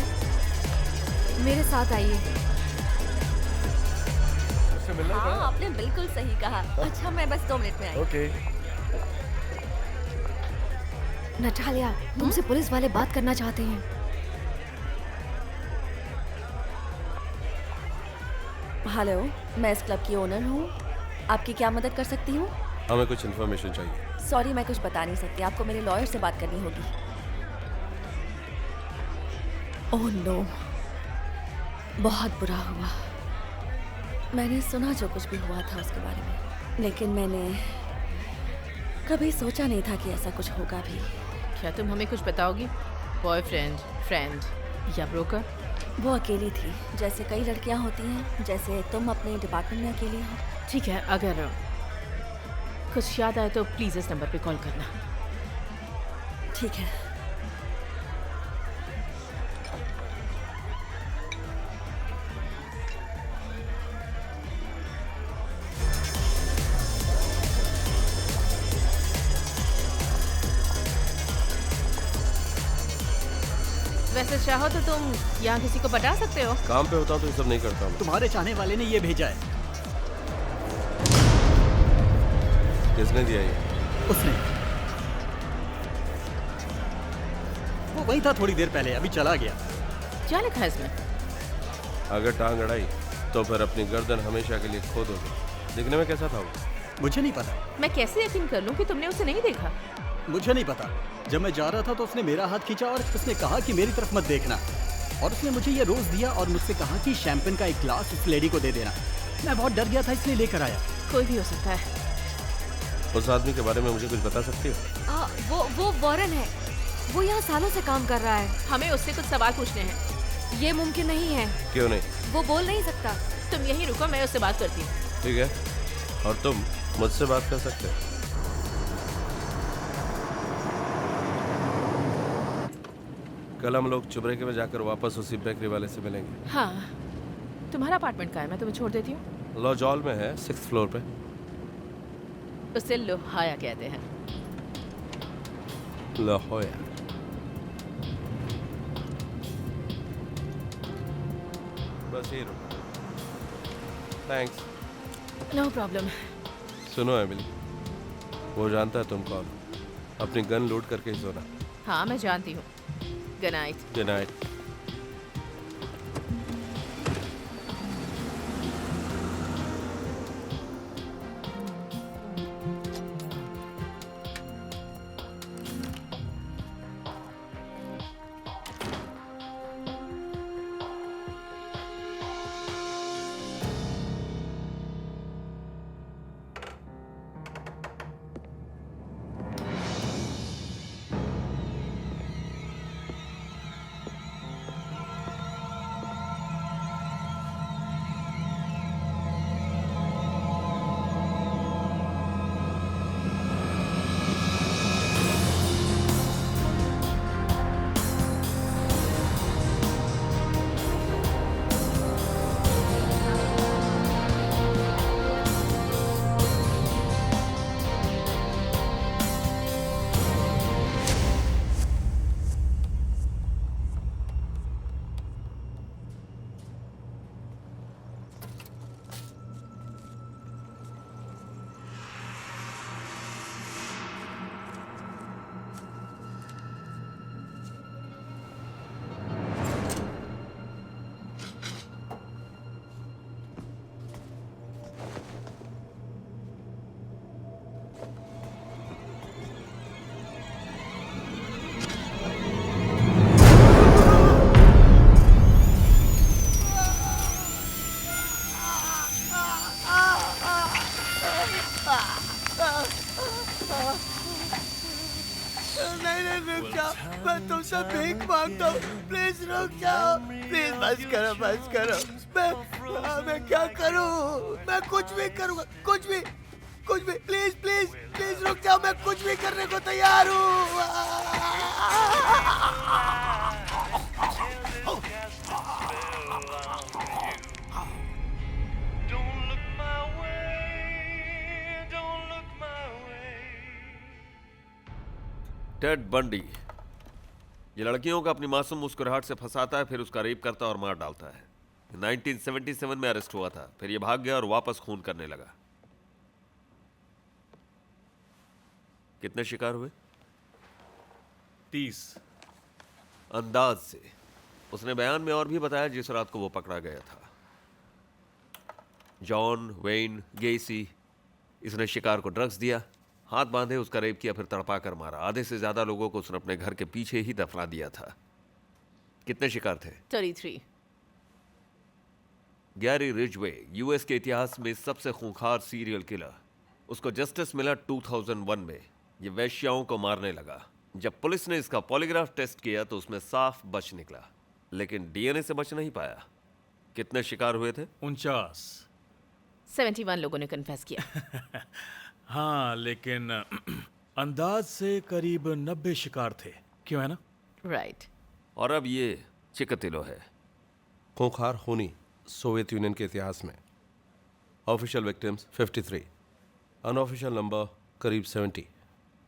C: मेरे साथ आइए।
I: उससे मिलना
C: हाँ, आपने बिल्कुल सही कहा। अच्छा, मैं बस 2 मिनट में आई।
I: ओके।
C: नटालिया, तुमसे पुलिस वाले बात करना चाहते हैं। हेलो, मैं इस क्लब की ओनर हूँ। आपकी क्या मदद कर सकती हूँ?
I: हमें कुछ इन्फॉर्मेशन चाहिए।
C: सॉरी, मैं कुछ बता नहीं सकती। आपको मेरे लॉयर से बात करनी होगी। ओह नो, बहुत बुरा हुआ। मैंने सुना जो कुछ भी हुआ था उसके बारे में, लेकिन मैंने कभी सोचा नहीं था कि ऐसा कुछ होगा भी।
J: क्या तुम हमें कुछ बताओगी? बॉयफ्रेंड, फ्रेंड या ब्रोकर?
C: वो अकेली थी, जैसे कई लड़कियां होती हैं, जैसे तुम अपने डिपार्टमेंट में अकेली हो।
J: ठीक है, अगर कुछ याद आए तो प्लीज इस नंबर पे कॉल करना।
C: ठीक है।
J: वैसे चाहो तो तुम यहाँ किसी को बता सकते हो।
I: काम पे होता तो ये सब नहीं करता मैं।
D: तुम्हारे चाहने वाले ने ये भेजा है।
I: किसने दिया ये?
D: उसने। वो वही था थोड़ी देर पहले, अभी चला गया।
J: क्या लिखा है इसमें?
I: अगर टांग अड़ाई तो फिर अपनी गर्दन हमेशा के लिए खो दोगे। दिखने में कैसा था वो?
D: मुझे नहीं पता।
J: मैं कैसे यकीन कर लूँ कि तुमने उसे नहीं देखा?
D: मुझे नहीं पता। जब मैं जा रहा था तो उसने मेरा हाथ खींचा और उसने कहा कि मेरी तरफ मत देखना, और उसने मुझे ये रोज दिया और मुझसे कहा कि शैंपेन का एक ग्लास उस लेडी को दे देना। मैं बहुत डर गया था, इसलिए लेकर आया।
J: कोई भी हो सकता है।
I: उस आदमी के बारे में मुझे कुछ बता सकती हो?
C: वो वॉरेन है। वो यहाँ सालों से काम कर रहा है।
J: हमें उससे कुछ सवाल पूछने हैं।
C: ये मुमकिन नहीं है।
I: क्यों नहीं?
C: वो बोल नहीं सकता।
J: तुम यहीं रुको, मैं उससे बात करती हूँ।
I: ठीक है, और तुम मुझसे बात कर सकते हो। कल हम लोग चुबरेके में जाकर वापस उसी बेकरी वाले से मिलेंगे।
J: हाँ, तुम्हारा अपार्टमेंट कहाँ है? मैं तुम्हें छोड़ देती हूँ।
I: लॉज हॉल में है, 6th फ्लोर पे।
J: उसे लोहाया कहते हैं।
I: लाहौया। बस यही रुको। थैंक्स।
J: No problem.
I: सुनो एमिली, वो जानता है तुम कौन हो। अपनी गन लोड करके ही सोना।
J: हाँ, मैं जानती हूँ। Good night.
I: Good night.
E: मैं तुमसे भीख मांगता हूँ, प्लीज रुक जाओ, प्लीज बस करो। मैं क्या करूँ? मैं कुछ भी करूँगा, कुछ भी, प्लीज रुक जाओ, मैं कुछ भी करने को तैयार हूँ।
B: Ted Bundy. ये लड़कियों को अपनी मासूम मुस्कुराहट से फंसाता है, फिर उसका रेप करता और मार डालता है। 1977 में अरेस्ट हुआ था, फिर ये भाग गया और वापस खून करने लगा। कितने शिकार हुए?
A: 30।
B: अंदाज से। उसने बयान में और भी बताया जिस रात को वो पकड़ा गया था। John when गेसी। इसने शिकार को ड्रग्स दिया, हाथ बांधे, उसका रेप किया, फिर तड़पा कर मारा। आधे से ज्यादा लोगों को उसने अपने घर के पीछे ही दफना दिया था। कितने शिकार थे?
J: 33।
B: गैरी रिजवे, यूएस के इतिहास में सबसे खूंखार सीरियल किलर। उसको जस्टिस मिला 2001 में। ये वैश्याओं को मारने लगा। जब पुलिस ने इसका पॉलीग्राफ टेस्ट किया तो उसमें साफ बच निकला, लेकिन डीएनए से बच नहीं पाया। कितने शिकार हुए थे?
A: 49।
J: 71 लोगों ने कन्फेस किया।
A: हाँ, लेकिन अंदाज से करीब 90 शिकार थे, क्यों है ना?
J: राइट।
B: और अब ये चिकतिलो है।
I: खूंखार खूनी सोवियत यूनियन के इतिहास में। ऑफिशियल विक्टिम्स 53, अनऑफिशियल नंबर करीब 70।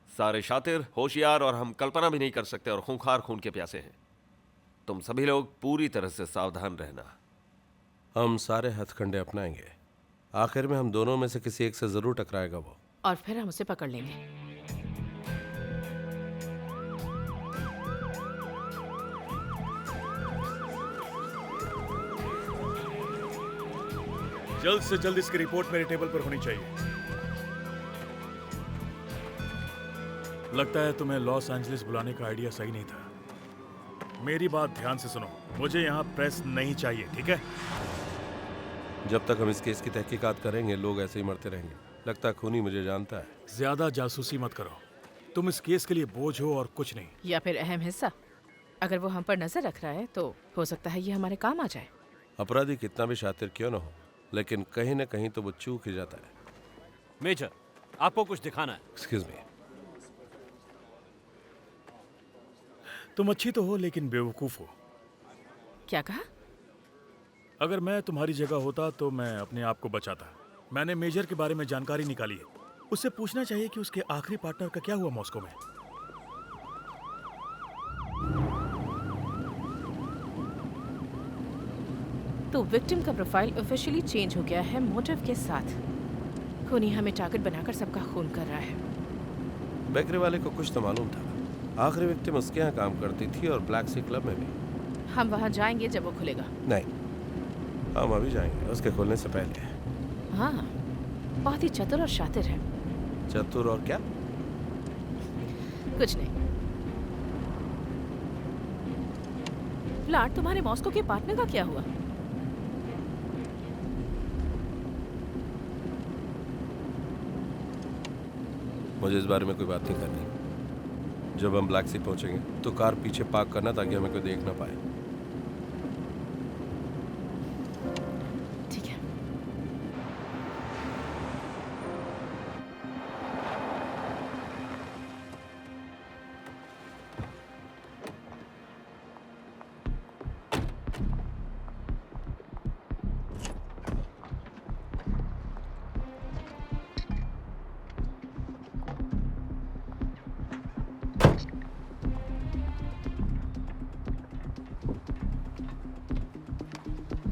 B: सारे शातिर, होशियार और हम कल्पना भी नहीं कर सकते और खूंखार खून के प्यासे हैं। तुम सभी लोग पूरी तरह से सावधान रहना।
I: हम सारे हथकंडे अपनाएंगे। आखिर में हम दोनों में से किसी एक से जरूर टकराएगा वो।
J: और फिर हम उसे पकड़ लेंगे।
A: जल्द से जल्द इसकी रिपोर्ट मेरे टेबल पर होनी चाहिए। लगता है तुम्हें लॉस एंजलिस बुलाने का आइडिया सही नहीं था। मेरी बात ध्यान से सुनो, मुझे यहाँ प्रेस नहीं चाहिए, ठीक है?
I: जब तक हम इस केस की तहकीकात करेंगे लोग ऐसे ही मरते रहेंगे। लगता है खूनी मुझे जानता है।
A: ज्यादा जासूसी मत करो। तुम इस केस के लिए बोझ हो और कुछ नहीं।
J: या फिर अहम हिस्सा। अगर वो हम पर नजर रख रहा है तो हो सकता है ये हमारे काम आ जाए।
I: अपराधी कितना भी शातिर क्यों ना हो, लेकिन कहीं ना कहीं तो वो चूक ही जाता है।
H: मेजर, आपको कुछ दिखाना है।
I: Excuse me.
A: तुम अच्छी तो हो लेकिन बेवकूफ हो।
J: क्या कहा?
A: अगर मैं तुम्हारी जगह होता तो मैं अपने आप को बचाता। मैंने मेजर के बारे में जानकारी निकाली है। उससे पूछना चाहिए कि उसके आखिरी पार्टनर का क्या हुआ मॉस्को में।
J: तो विक्टिम का प्रोफाइल ऑफिशियली चेंज हो गया है मोटिव के साथ। खूनी हमें टारगेट बनाकर सबका खून कर रहा है।
I: बेकरी वाले को कुछ तो मालूम था। आखिरी विक्टिम उसके यहाँ काम करती थी और ब्लैक सी क्लब में भी।
J: हम वहाँ जाएंगे जब वो खुलेगा।
I: नहीं, हम अभी जाएंगे उसके खुलने से पहले।
J: हाँ, बहुत ही चतुर और शातिर है।
I: चतुर और क्या?
J: कुछ नहीं। फ्लाट, तुम्हारे मॉस्को के पार्टनर का क्या हुआ?
I: मुझे इस बारे में कोई बात नहीं करनी। जब हम ब्लैक सी पहुंचेंगे तो कार पीछे पार्क करना ताकि हमें कोई देख ना पाए।
J: ठीक है।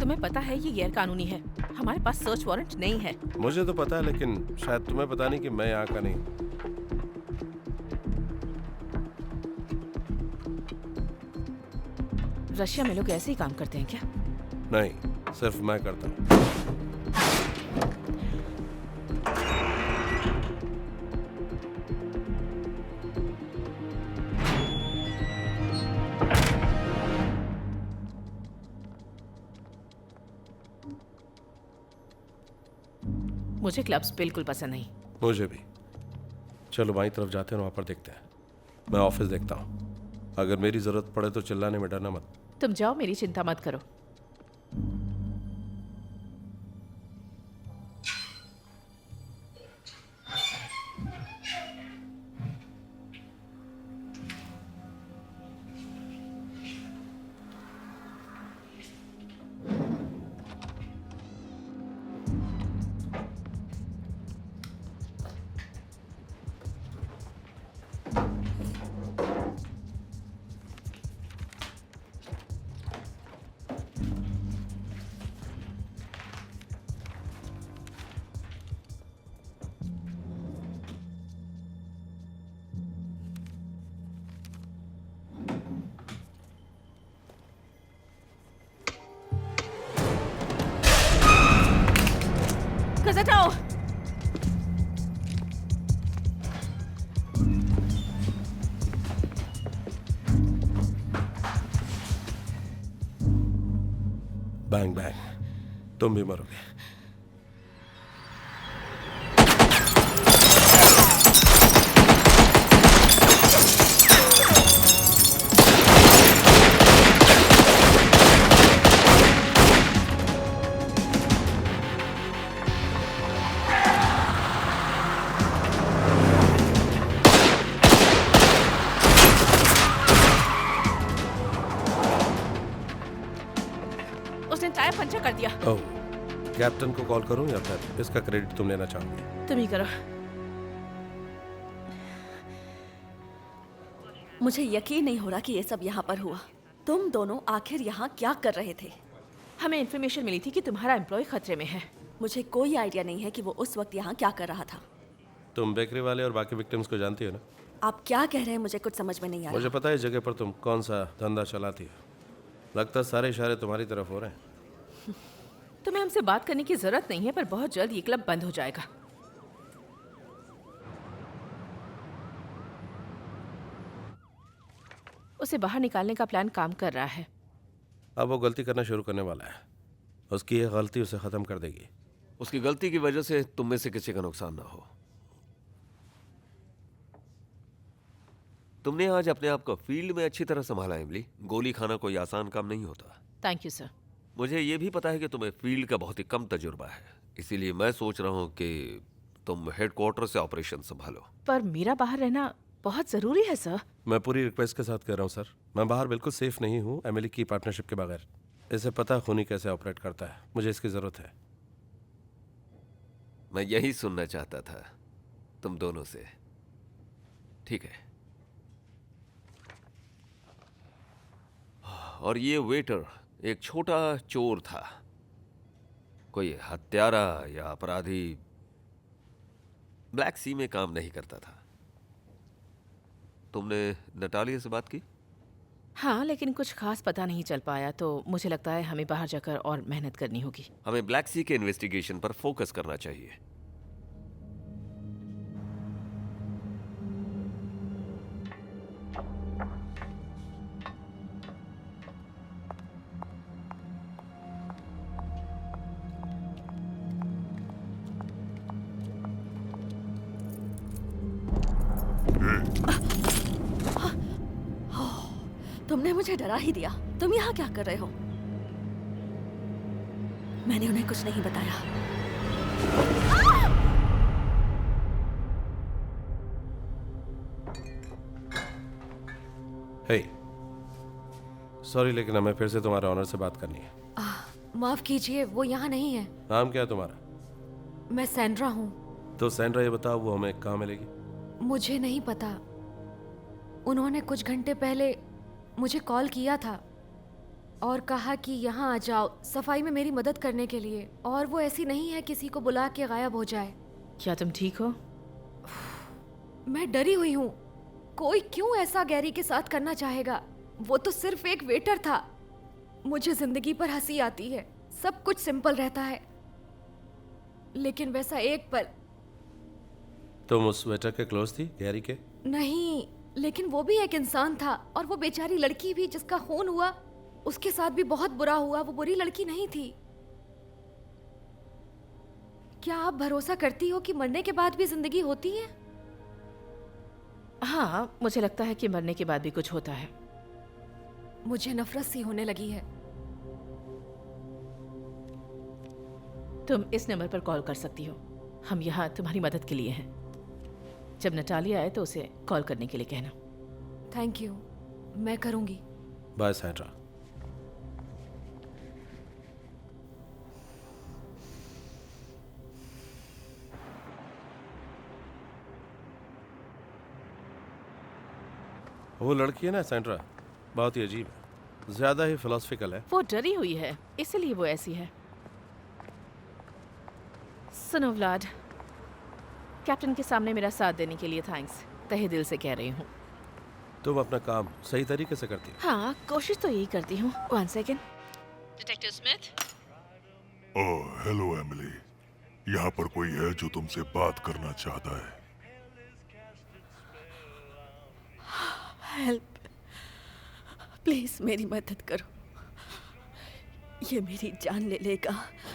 J: तुम्हें पता है ये गैर कानूनी है। हमारे पास सर्च वारंट नहीं है।
I: मुझे तो पता है, लेकिन शायद तुम्हें पता नहीं कि मैं यहाँ का नहीं।
J: रशिया में लोग ऐसे ही काम करते हैं क्या?
I: नहीं, सिर्फ मैं करता हूँ।
J: मुझे क्लब्स बिल्कुल पसंद नहीं।
I: मुझे भी। चलो बाईं तरफ जाते हैं, वहाँ पर देखते हैं। मैं ऑफिस देखता हूँ। अगर मेरी जरूरत पड़े तो चिल्लाने में डरना मत।
J: तुम जाओ, मेरी चिंता मत करो। नजर हटाओ।
I: बैंग बैंग, तुम भी मरोगे।
J: उसने टायर पंचर कर दिया।
I: ओह, कैप्टन को कॉल करूं या फिर इसका क्रेडिट तुम लेना चाहोगे?
J: तुम ही करो।
C: मुझे यकीन नहीं हो रहा कि ये सब यहाँ पर हुआ। तुम दोनों आखिर यहाँ क्या कर रहे थे?
J: हमें इन्फॉर्मेशन मिली थी कि तुम्हारा एम्प्लॉय खतरे में है।
C: मुझे कोई आइडिया नहीं है कि वो उस वक्त यहाँ क्या कर रहा था।
I: तुम बेकरी वाले और बाकी विक्टिम्स को जानती हो ना?
C: आप क्या कह रहे हैं मुझे कुछ समझ में नहीं आ रहा।
I: मुझे पता है इस जगह पर तुम कौन सा धंधा चलाती हो। लगता है सारे इशारे तुम्हारी तरफ हो रहे हैं।
J: तुम्हें हमसे बात करने की जरूरत नहीं है, पर बहुत जल्द ये क्लब बंद हो जाएगा। उसे बाहर निकालने का प्लान काम कर रहा है।
I: अब वो गलती करना शुरू करने वाला है। उसकी ये गलती उसे खत्म कर देगी।
B: उसकी गलती की वजह से तुम में से किसी का नुकसान ना हो। तुमने आज अपने आप को फील्ड में अच्छी तरह संभाला एमिली। गोली खाना कोई आसान काम नहीं होता।
J: Thank you sir.
B: मुझे ये भी पता है कि तुम्हें फील्ड का बहुत ही कम तजुर्बा है, इसीलिए मैं सोच रहा हूँ कि तुम हेडक्वार्टर से ऑपरेशन संभालो।
J: पर मेरा बाहर रहना बहुत जरूरी है सर।
I: मैं पूरी रिक्वेस्ट के साथ कह रहा हूँ सर, मैं बाहर बिल्कुल सेफ नहीं हूँ एमिली की पार्टनरशिप के बगैर। इसे पता खूनी कैसे ऑपरेट करता है, मुझे इसकी जरूरत है।
B: मैं यही सुनना चाहता था तुम दोनों से। ठीक है। और ये वेटर एक छोटा चोर था, कोई हत्यारा या अपराधी ब्लैक सी में काम नहीं करता था। तुमने नटालिया से बात की?
J: हाँ, लेकिन कुछ खास पता नहीं चल पाया, तो मुझे लगता है हमें बाहर जाकर और मेहनत करनी होगी।
B: हमें ब्लैक सी के इन्वेस्टिगेशन पर फोकस करना चाहिए।
C: तुमने मुझे डरा ही दिया। तुम यहाँ क्या कर रहे हो? मैंने उन्हें कुछ नहीं बताया।
I: हे, सॉरी लेकिन हमें फिर से तुम्हारे ऑनर से बात करनी है।
K: माफ कीजिए, वो यहाँ नहीं है।
I: नाम क्या है तुम्हारा?
K: मैं सैंड्रा हूँ।
I: तो सैंड्रा, ये बताओ वो हमें कहाँ मिलेगी?
K: मुझे नहीं पता। उन्होंने कुछ घंटे पहले मुझे कॉल किया था और कहा कि यहाँ आ जाओ सफाई में मेरी मदद करने के लिए, और वो ऐसी नहीं है किसी को बुला के गायब हो जाए।
J: क्या तुम ठीक हो?
K: मैं डरी हुई हूँ। कोई क्यों ऐसा गैरी के साथ करना चाहेगा? वो तो सिर्फ एक वेटर था। मुझे जिंदगी पर हंसी आती है, सब कुछ सिंपल रहता है, लेकिन वैसा एक पल।
I: तुम उस वेटर के क्लोज थी, गैरी के?
K: नहीं, लेकिन वो भी एक इंसान था, और वो बेचारी लड़की भी जिसका खून हुआ, उसके साथ भी बहुत बुरा हुआ। वो बुरी लड़की नहीं थी। क्या आप भरोसा करती हो कि मरने के बाद भी जिंदगी होती है?
J: हाँ, मुझे लगता है कि मरने के बाद भी कुछ होता है।
K: मुझे नफरत सी होने लगी है।
J: तुम इस नंबर पर कॉल कर सकती हो। हम यहाँ तुम्हारी मदद के लिए हैं। जब नटालिया आए तो उसे कॉल करने के लिए कहना।
K: थैंक यू, मैं करूंगी।
I: Bye Sandra. वो लड़की है ना सैंड्रा, बहुत ही अजीब है, ज्यादा ही फिलोसफिकल है।
J: वो डरी हुई है, इसलिए वो ऐसी है। सुनो व्लाड, कैप्टन के सामने मेरा साथ देने के लिए थैंक्स, तहे दिल से कह रही हूँ।
I: तुम अपना काम सही तरीके से करती हो।
J: हाँ, कोशिश तो यही करती हूँ। 1 second. Detective Smith.
L: Oh, hello Emily. यहाँ पर कोई है जो तुमसे बात करना चाहता है।
C: हेल्प, प्लीज मेरी मदद करो। ये मेरी जान ले लेगा।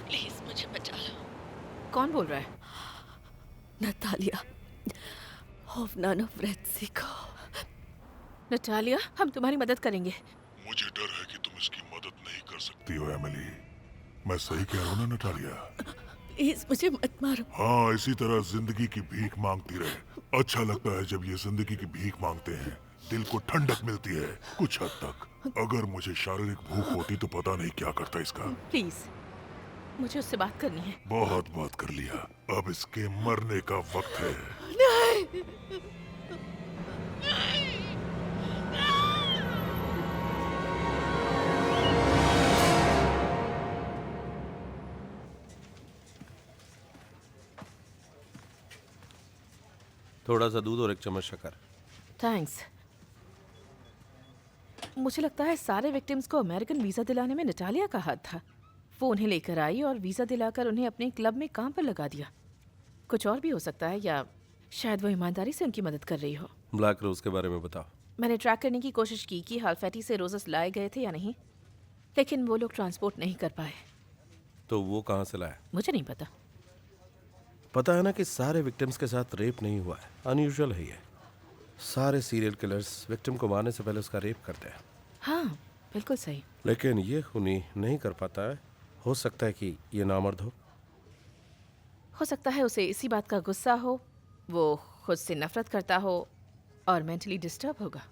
C: प्लीज मुझे बचा लो।
J: कौन बोल रहा है?
C: नतालिया होवनानोव्रेत्सिको।
J: नटालिया, हम तुम्हारी मदद करेंगे।
L: मुझे डर है कि तुम इसकी मदद नहीं कर सकती हो एमिली। मैं सही कह रहा हूँ ना नटालिया?
C: प्लीज मुझे मत मारो।
L: हाँ, इसी तरह जिंदगी की भीख मांगती रहे। अच्छा लगता है जब ये जिंदगी की भीख मांगते हैं, दिल को ठंडक मिलती है कुछ हद तक। अगर मुझे शारीरिक भूख होती तो पता नहीं क्या करता इसका।
J: प्लीज, मुझे उससे बात करनी है।
L: बहुत बात कर लिया, अब इसके मरने का वक्त है।
C: नहीं।
I: थोड़ा सा दूध और एक चम्मच शक्कर।
J: थैंक्स। मुझे लगता है सारे विक्टिम्स को अमेरिकन वीजा दिलाने में नटालिया का हाथ था। वो उन्हें लेकर आई और वीजा दिलाकर उन्हें अपने क्लब में काम पर लगा दिया। कुछ और भी हो सकता है, या शायद वो ईमानदारी से उनकी मदद कर रही हो।
I: ब्लैक रोज के बारे में बताओ।
J: मैंने ट्रैक करने की कोशिश की कि हालफैटी से रोजेस लाए गए थे या नहीं, लेकिन वो लोग ट्रांसपोर्ट नहीं कर पाए।
I: तो वो कहाँ से लाया?
J: मुझे नहीं पता।
I: पता है ना कि सारे विक्टिम्स के साथ रेप नहीं हुआ है। अनयूजुअल है ये। सारे सीरियल किलर्स विक्टिम को मारने से पहले उसका रेप करते हैं।
J: हाँ, बिल्कुल सही।
I: लेकिन ये खूनी नहीं कर पाता है। हो सकता है कि ये नामर्द हो
J: सकता है उसे इसी बात का गुस्सा हो, वो खुद से नफरत करता हो और मेंटली डिस्टर्ब होगा।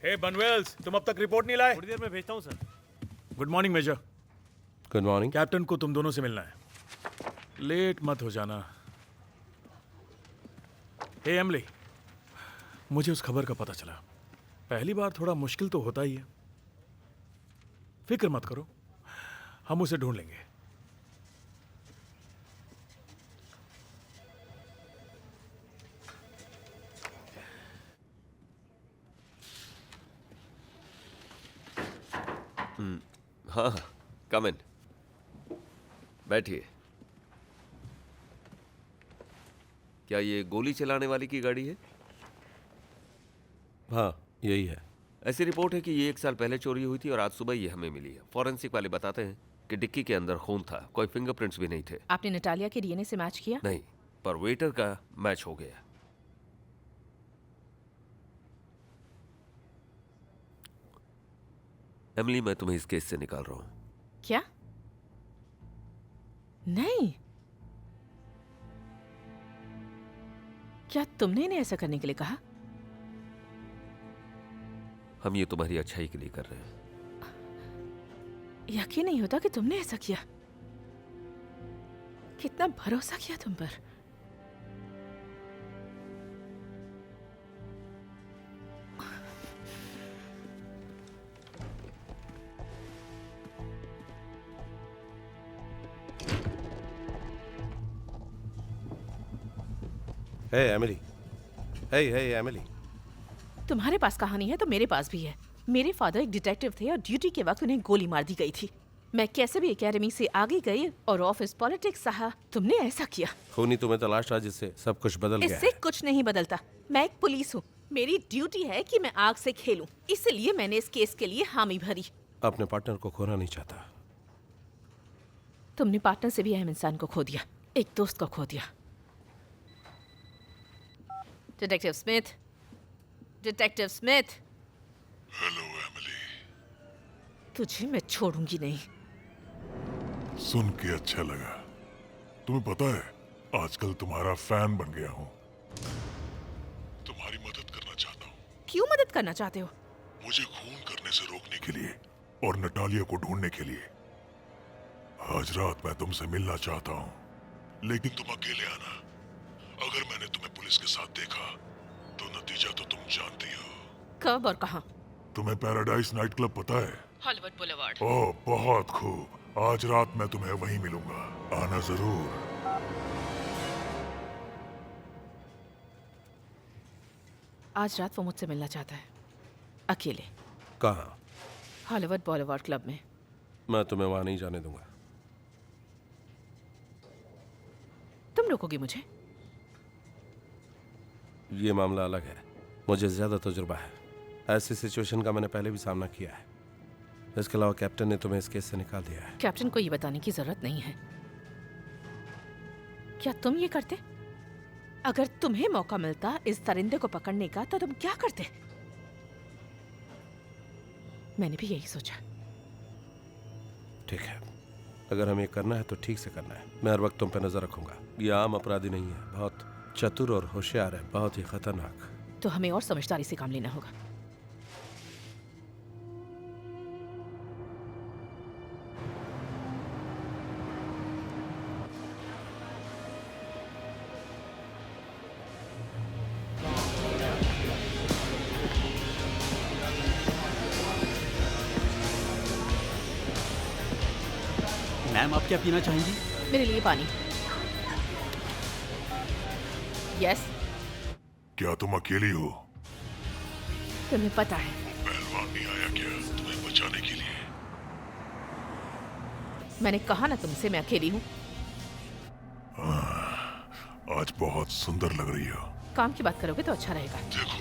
A: हे बनवेल्स, तुम अब तक रिपोर्ट नहीं लाए?
H: थोड़ी देर में भेजता हूँ sir.
A: Good morning major.
I: Good morning.
A: Captain को तुम दोनों से मिलना है। लेट मत हो जाना। हे एमली, मुझे उस खबर का पता चला। पहली बार थोड़ा मुश्किल तो होता ही है। फिक्र मत करो, हम उसे ढूंढ लेंगे।
B: हाँ, कम इन। बैठिए। क्या ये गोली चलाने वाली की गाड़ी है?
I: हाँ, यही है।
B: ऐसी रिपोर्ट है कि ये 1 साल पहले चोरी हुई थी और आज सुबह ये हमें मिली है। फॉरेंसिक वाले बताते हैं कि डिक्की के अंदर खून था, कोई फिंगरप्रिंट्स भी नहीं थे।
J: आपने नटालिया के डीएनए से मैच किया?
B: नहीं, पर वेटर का मैच हो गया। एमिली, मैं तुम्हें इस केस से निकाल रहा हूं।
J: क्या? नहीं, क्या तुमने इन्हें ऐसा करने के लिए कहा?
B: हम ये तुम्हारी अच्छाई के लिए कर रहे हैं।
J: यकीन नहीं होता कि तुमने ऐसा किया। कितना भरोसा किया तुम पर।
I: हे एमिली, हे एमिली।
J: तुम्हारे पास कहानी है तो मेरे पास भी है। मेरे फादर एक डिटेक्टिव थे और ड्यूटी के वक्त उन्हें गोली मार दी गई थी। मैं कैसे भी एकेडमी से आगे गई और ऑफिस पॉलिटिक्स सहा। तुमने ऐसा किया।
I: खूनी तुम्हें तलाश रहा जिससे सब कुछ बदल गया
J: इससे कुछ नहीं बदलता। मैं एक पुलिस हूँ, मेरी ड्यूटी है कि मैं आग से खेलूं। इसलिए मैंने इस केस के लिए हामी भरी।
I: अपने पार्टनर को खोना नहीं चाहता।
J: तुमने पार्टनर से भी अहम इंसान को खो दिया, एक दोस्त को खो दिया। Detective Smith, detective Smith.
L: Hello Emily.
J: तुझे मैं छोड़ूंगी नहीं।
L: सुन के अच्छा लगा। तुम्हें पता है, आजकल तुम्हारा फैन बन गया हूँ। तुम्हारी मदद करना चाहता हूँ।
J: क्यों मदद करना चाहते हो?
L: मुझे खून करने से रोकने के लिए और नटालिया को ढूंढने के लिए। आज रात मैं तुमसे मिलना चाहता हूँ, लेकिन तुम अकेले आना। अगर मैंने तुम्हें पुलिस के साथ देखा तो नतीजा तो तुम जानती हो।
J: कब और कहाँ?
L: तुम्हें पैराडाइज नाइट क्लब पता है?
J: Hollywood boulevard.
L: ओह, बहुत खूब। आज रात मैं तुम्हें वहीं मिलूंगा, आना जरूर।
J: आज रात वो मुझसे मिलना चाहता है, अकेले।
I: कहाँ?
J: हॉलीवुड बुलेवार्ड क्लब में।
I: मैं तुम्हें वहां नहीं जाने दूंगा।
J: रोकोगे मुझे?
I: ये मामला अलग है। मुझे ज्यादा तजुर्बा है, ऐसी सिचुएशन का मैंने पहले भी सामना किया है। इसके अलावा कैप्टन ने तुम्हें इस केस से निकाल दिया है।
J: कैप्टन को ये बताने की जरूरत नहीं है। क्या तुम ये करते? अगर तुम्हें मौका मिलता इस दरिंदे को पकड़ने का तो तुम क्या करते? मैंने भी यही सोचा।
I: ठीक है, अगर हमें करना है तो ठीक से करना है। मैं हर वक्त तुम पे नजर रखूंगा। ये आम अपराधी नहीं है, बहुत चतुर और होशियार है, बहुत ही खतरनाक।
J: तो हमें और समझदारी से काम लेना होगा।
D: मैम, आप क्या पीना चाहेंगी?
J: मेरे लिए पानी। यस।
L: क्या तुम अकेली हो?
J: तुम्हें पता है
L: पहलवान नहीं आया क्या तुम्हें बचाने के लिए?
J: मैंने कहा ना तुमसे मैं अकेली हूँ।
L: आज बहुत सुंदर लग रही हो।
J: काम की बात करोगे तो अच्छा रहेगा।
L: देखो,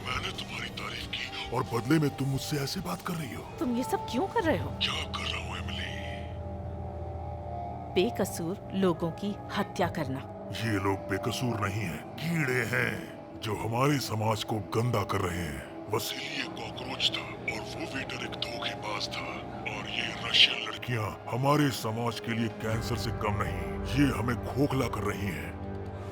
L: मैंने तुम्हारी तारीफ की और बदले में तुम मुझसे ऐसे बात कर रही हो।
J: तुम ये सब क्यों कर रहे हो?
L: क्या कर रहा हूँ एमिली?
J: बेकसूर लोगों की हत्या करना।
L: ये लोग बेकसूर नहीं हैं, कीड़े हैं जो हमारे समाज को गंदा कर रहे हैं। वसीली एक कॉकरोच था और वो वेटर एक धोखेबाज था। और ये रशियन लड़कियां हमारे समाज के लिए कैंसर से कम नहीं, ये हमें खोखला कर रही हैं।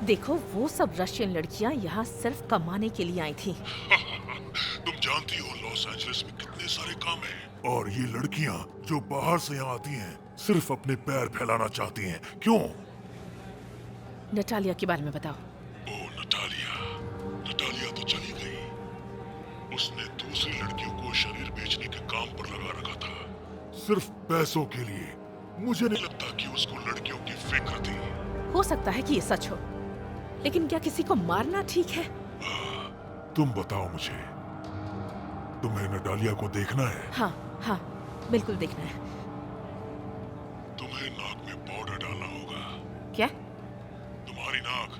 J: देखो, वो सब रशियन लड़कियां यहाँ सिर्फ कमाने के लिए आई थी।
L: तुम जानती हो लॉस एंजलिस में कितने सारे काम हैं, और ये लड़कियां जो बाहर से यहाँ आती हैं सिर्फ अपने पैर फैलाना चाहती हैं। क्यों?
J: नटालिया के बारे में बताओ।
L: ओ नटालिया तो चली गई। उसने दूसरी लड़कियों को शरीर बेचने के काम पर लगा रखा था, सिर्फ पैसों के लिए। मुझे नहीं लगता कि उसको लड़कियों की फिक्र थी।
J: हो सकता है कि ये सच हो, लेकिन क्या किसी को मारना ठीक है?
L: तुम बताओ मुझे, तुम्हें नटालिया को देखना है?
J: हाँ हाँ, बिल्कुल देखना है।
L: तुम्हें नाक में पाउडर डालना होगा।
J: क्या?
L: तुम्हारी नाक,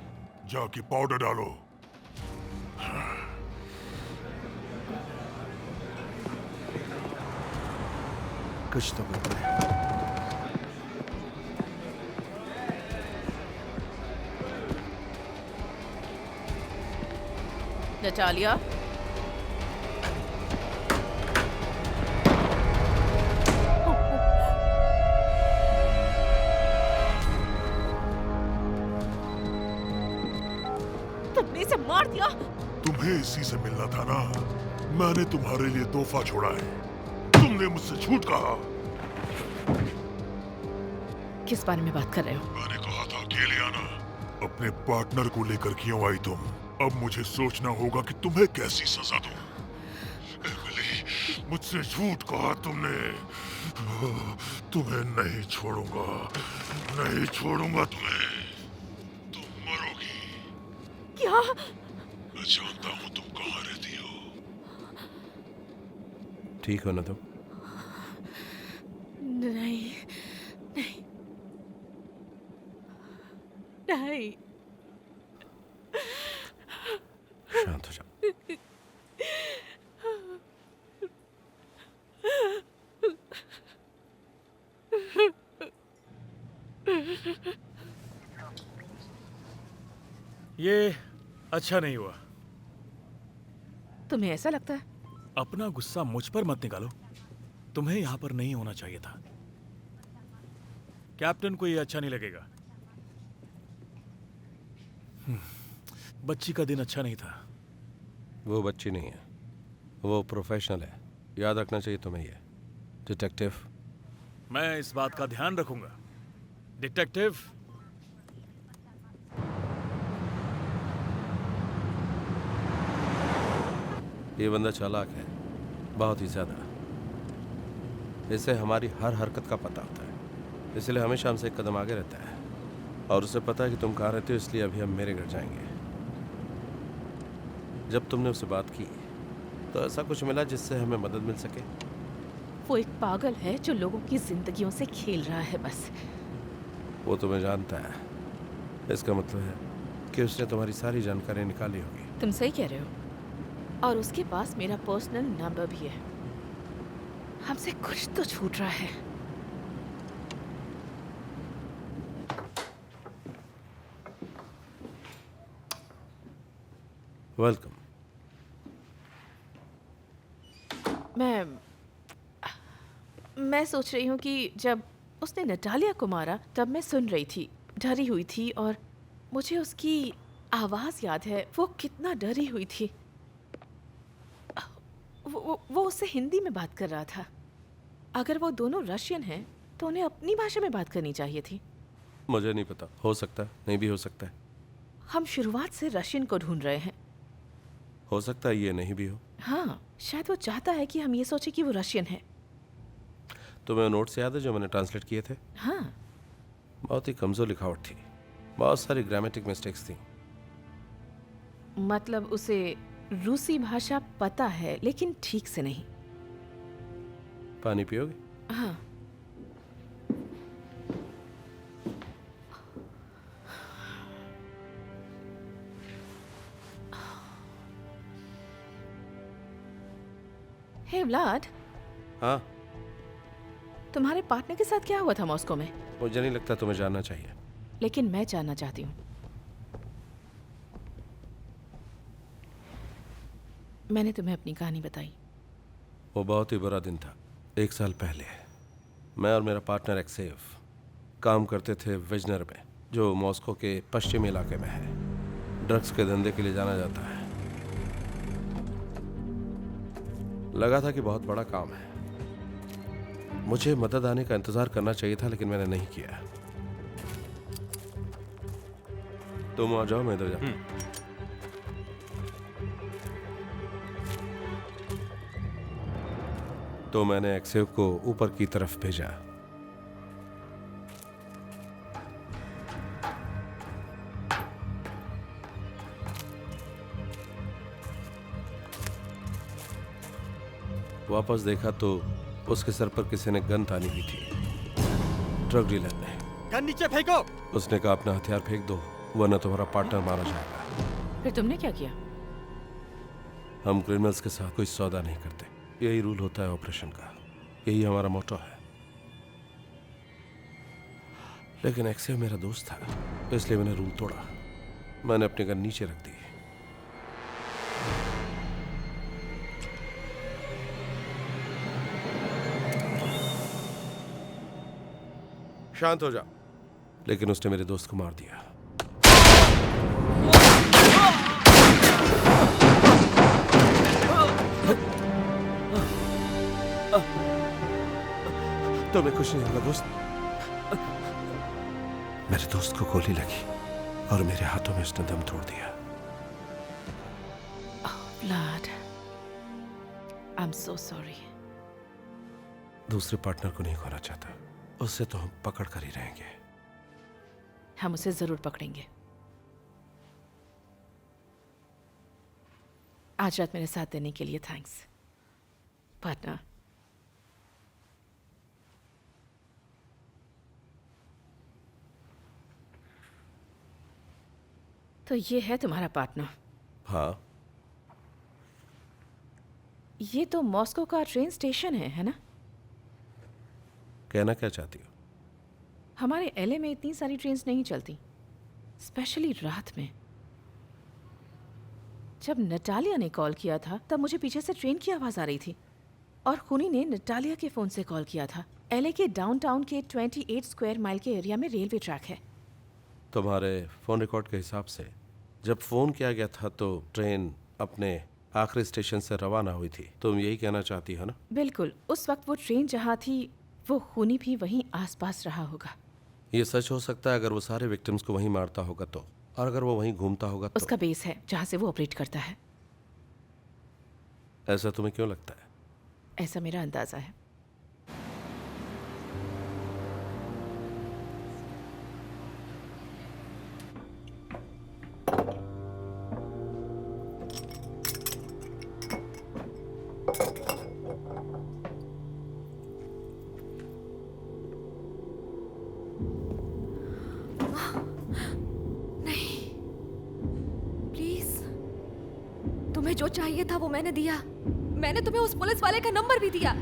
L: जाके पाउडर डालो।
E: कुछ तो गड़बड़ है।
J: नटालिया, तुमने इसे मार दिया।
L: तुम्हें इसी से मिलना था ना। मैंने तुम्हारे लिए तोहफा छोड़ा है। तुमने मुझसे झूठ कहा।
J: किस बारे में बात कर रहे हो?
L: मैंने कहा था अकेले आना। अपने पार्टनर को लेकर क्यों आई तुम? अब मुझे सोचना होगा कि तुम्हें कैसी सजा दूं। एमिली, मुझसे झूठ कहा तुमने। तुम्हें नहीं छोड़ूंगा, नहीं छोड़ूंगा तुम्हें। तुम मरोगी।
J: क्या?
L: मैं जानता हूँ तुम कहाँ रहती हो।
I: ठीक हो ना तुम?
J: नहीं नहीं नहीं।
I: शांत हो जाओ।
A: ये अच्छा नहीं हुआ।
J: तुम्हें ऐसा लगता है?
A: अपना गुस्सा मुझ पर मत निकालो। तुम्हें यहां पर नहीं होना चाहिए था। कैप्टन को ये अच्छा नहीं लगेगा। बच्ची का दिन अच्छा नहीं था।
I: वो बच्ची नहीं है, वो प्रोफेशनल है। याद रखना चाहिए तुम्हें ये, डिटेक्टिव।
A: मैं इस बात का ध्यान रखूंगा, डिटेक्टिव।
I: ये बंदा चालाक है, बहुत ही ज्यादा। इसे हमारी हर हरकत का पता होता है, इसलिए हमेशा हमसे एक कदम आगे रहता है। और उसे पता है कि तुम कहाँ रहते हो, इसलिए अभी हम मेरे घर जाएंगे। जब तुमने उससे बात की तो ऐसा कुछ मिला जिससे हमें मदद मिल सके?
J: वो एक पागल है जो लोगों की जिंदगियों से खेल रहा है बस।
I: वो तुम्हें जानता है, इसका मतलब है कि उसने तुम्हारी सारी जानकारी निकाली होगी।
J: तुम सही कह रहे हो। और उसके पास मेरा पर्सनल नंबर भी है। हमसे कुछ तो छूट रहा है।
I: वेलकम।
J: मैं सोच रही हूँ कि जब उसने नटालिया को मारा तब मैं सुन रही थी, डरी हुई थी, और मुझे उसकी आवाज़ याद है। वो कितना डरी हुई थी। वो उससे हिंदी में बात कर रहा था। अगर वो दोनों रशियन हैं तो उन्हें अपनी भाषा में बात करनी चाहिए थी।
I: मुझे नहीं पता, हो सकता है, नहीं भी हो सकता है।
J: हम शुरुआत से रशियन को ढूंढ रहे हैं।
I: हो सकता है ये नहीं भी हो।
J: हाँ, शायद वो चाहता है कि हम ये सोचें कि वो रशियन है।
I: तुम्हें नोट्स याद है जो मैंने ट्रांसलेट किए थे?
J: हाँ।
I: बहुत ही कमजोर लिखावट थी, बहुत सारी ग्रामेटिक मिस्टेक्स थी।
J: मतलब उसे रूसी भाषा पता है लेकिन ठीक से नहीं।
I: पानी पियोगे?
J: हाँ। हे व्लाड।
I: हाँ।
J: तुम्हारे पार्टनर के साथ क्या हुआ था मॉस्को में?
I: मुझे नहीं लगता तुम्हें जानना चाहिए।
J: लेकिन मैं जानना चाहती हूँ। मैंने तुम्हें अपनी कहानी बताई।
I: वो बहुत ही बुरा दिन था। 1 साल पहले मैं और मेरा पार्टनर एक्सेव काम करते थे विजनर में, जो मॉस्को के पश्चिमी इलाके में है। ड्रग्स के धंधे के लिए जाना जाता है। लगा था कि बहुत बड़ा काम है, मुझे मदद आने का इंतजार करना चाहिए था, लेकिन मैंने नहीं किया। तुम आ जाओ, मैं इधर जाता हूं। तो मैंने एक्सेव को ऊपर की तरफ भेजा। वापस देखा तो उसके सर पर किसी ने गन तानी हुई थी। ड्रग डीलर ने।
D: गन नीचे फेंको। उसने
I: कहा अपना हथियार फेंक दो वरना तुम्हारा पार्टनर मारा जाएगा।
J: फिर तुमने क्या किया?
I: हम क्रिमिनल्स के साथ कोई सौदा नहीं करते, यही रूल होता है ऑपरेशन का, यही हमारा मोटो है। लेकिन एक्सेव मेरा दोस्त था, इसलिए मैंने रूल तोड़ा। मैंने अपनी गन नीचे रख दी। शांत हो जा। लेकिन उसने मेरे दोस्त को मार दिया। तुम्हें कुछ नहीं होगा दोस्त। मेरे दोस्त को गोली लगी और मेरे हाथों में उसने दम तोड़ दिया।
J: Vlad, I'm so sorry.
I: दूसरे पार्टनर को नहीं खोना चाहता, उससे तो हम पकड़ कर ही रहेंगे।
J: हम उसे जरूर पकड़ेंगे। आज रात मेरे साथ देने के लिए थैंक्स पार्टनर। तो ये है तुम्हारा पार्टनर?
I: हाँ।
J: ये तो मॉस्को का ट्रेन स्टेशन है ना?
I: कहना क्या चाहती हो?
J: हमारे एलए में इतनी सारी ट्रेन्स नहीं चलती, स्पेशली रात में। जब नटालिया ने कॉल किया था तब मुझे पीछे से ट्रेन की आवाज आ रही थी, और खूनी ने नटालिया के फोन से कॉल किया था। एलए के डाउनटाउन के 28 स्क्वायर माइल के एरिया में रेलवे ट्रैक है।
I: तुम्हारे फोन रिकॉर्ड के हिसाब से जब फोन किया गया था तो ट्रेन अपने आखिरी स्टेशन से रवाना हुई थी। तुम यही कहना चाहती हो ना?
J: बिल्कुल। उस वक्त वो ट्रेन जहाँ थी वो खूनी भी वहीं आसपास रहा होगा।
I: ये सच हो सकता है अगर वो सारे विक्टिम्स को वहीं मारता होगा तो, और अगर वो वहीं घूमता होगा तो।
J: उसका बेस है जहाँ से वो ऑपरेट करता है।
I: ऐसा तुम्हें क्यों लगता है?
J: ऐसा मेरा अंदाजा है।
K: जो चाहिए था वो मैंने दिया। मैंने तुम्हें उस पुलिस वाले का नंबर भी दिया।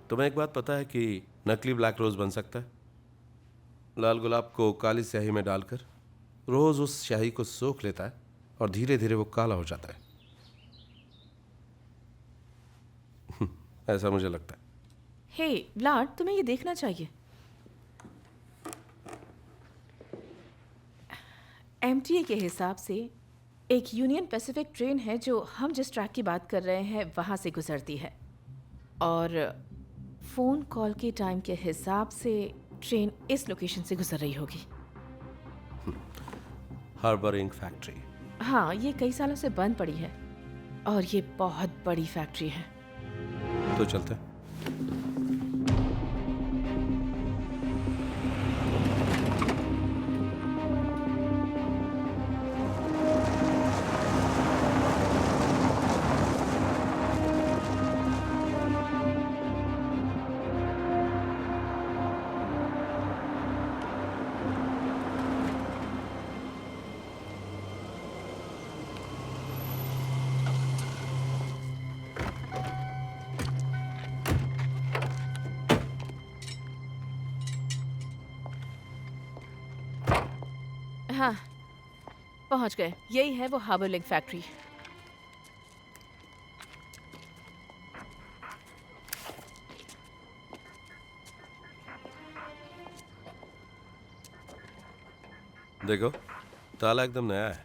I: तुम्हें एक बात पता है कि नकली ब्लैक रोज बन सकता है? लाल गुलाब को काली स्याही में डालकर रोज उस स्याही को सोख लेता है और धीरे धीरे वो काला हो जाता है। ऐसा मुझे लगता है।
J: हे व्लाड, तुम्हें ये देखना चाहिए। एमटीए के हिसाब से एक यूनियन पैसिफिक ट्रेन है जो हम जिस ट्रैक की बात कर रहे हैं वहाँ से गुजरती है, और फ़ोन कॉल के टाइम के हिसाब से ट्रेन इस लोकेशन से गुजर रही होगी।
I: Harbour Inc factory.
J: हाँ, ये कई सालों से बंद पड़ी है और ये बहुत बड़ी फैक्ट्री है।
I: तो चलते हैं।
J: हाँ, पहुंच गए। यही है वो हार्बर लिंक फैक्ट्री।
I: देखो, ताला एकदम नया है।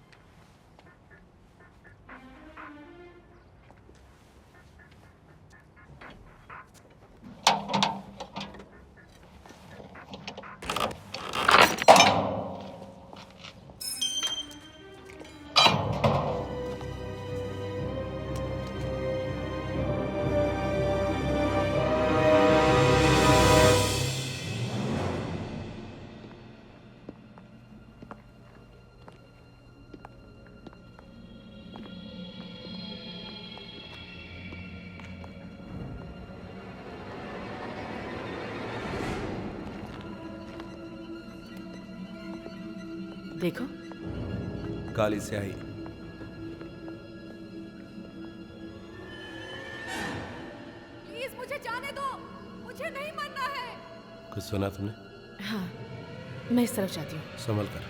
J: देखो,
I: काली स्याही।
K: प्लीज मुझे जाने दो, मुझे नहीं मरना है।
I: कुछ सुना तुमने?
J: हाँ, मैं इस तरफ जाती हूँ।
I: संभल कर।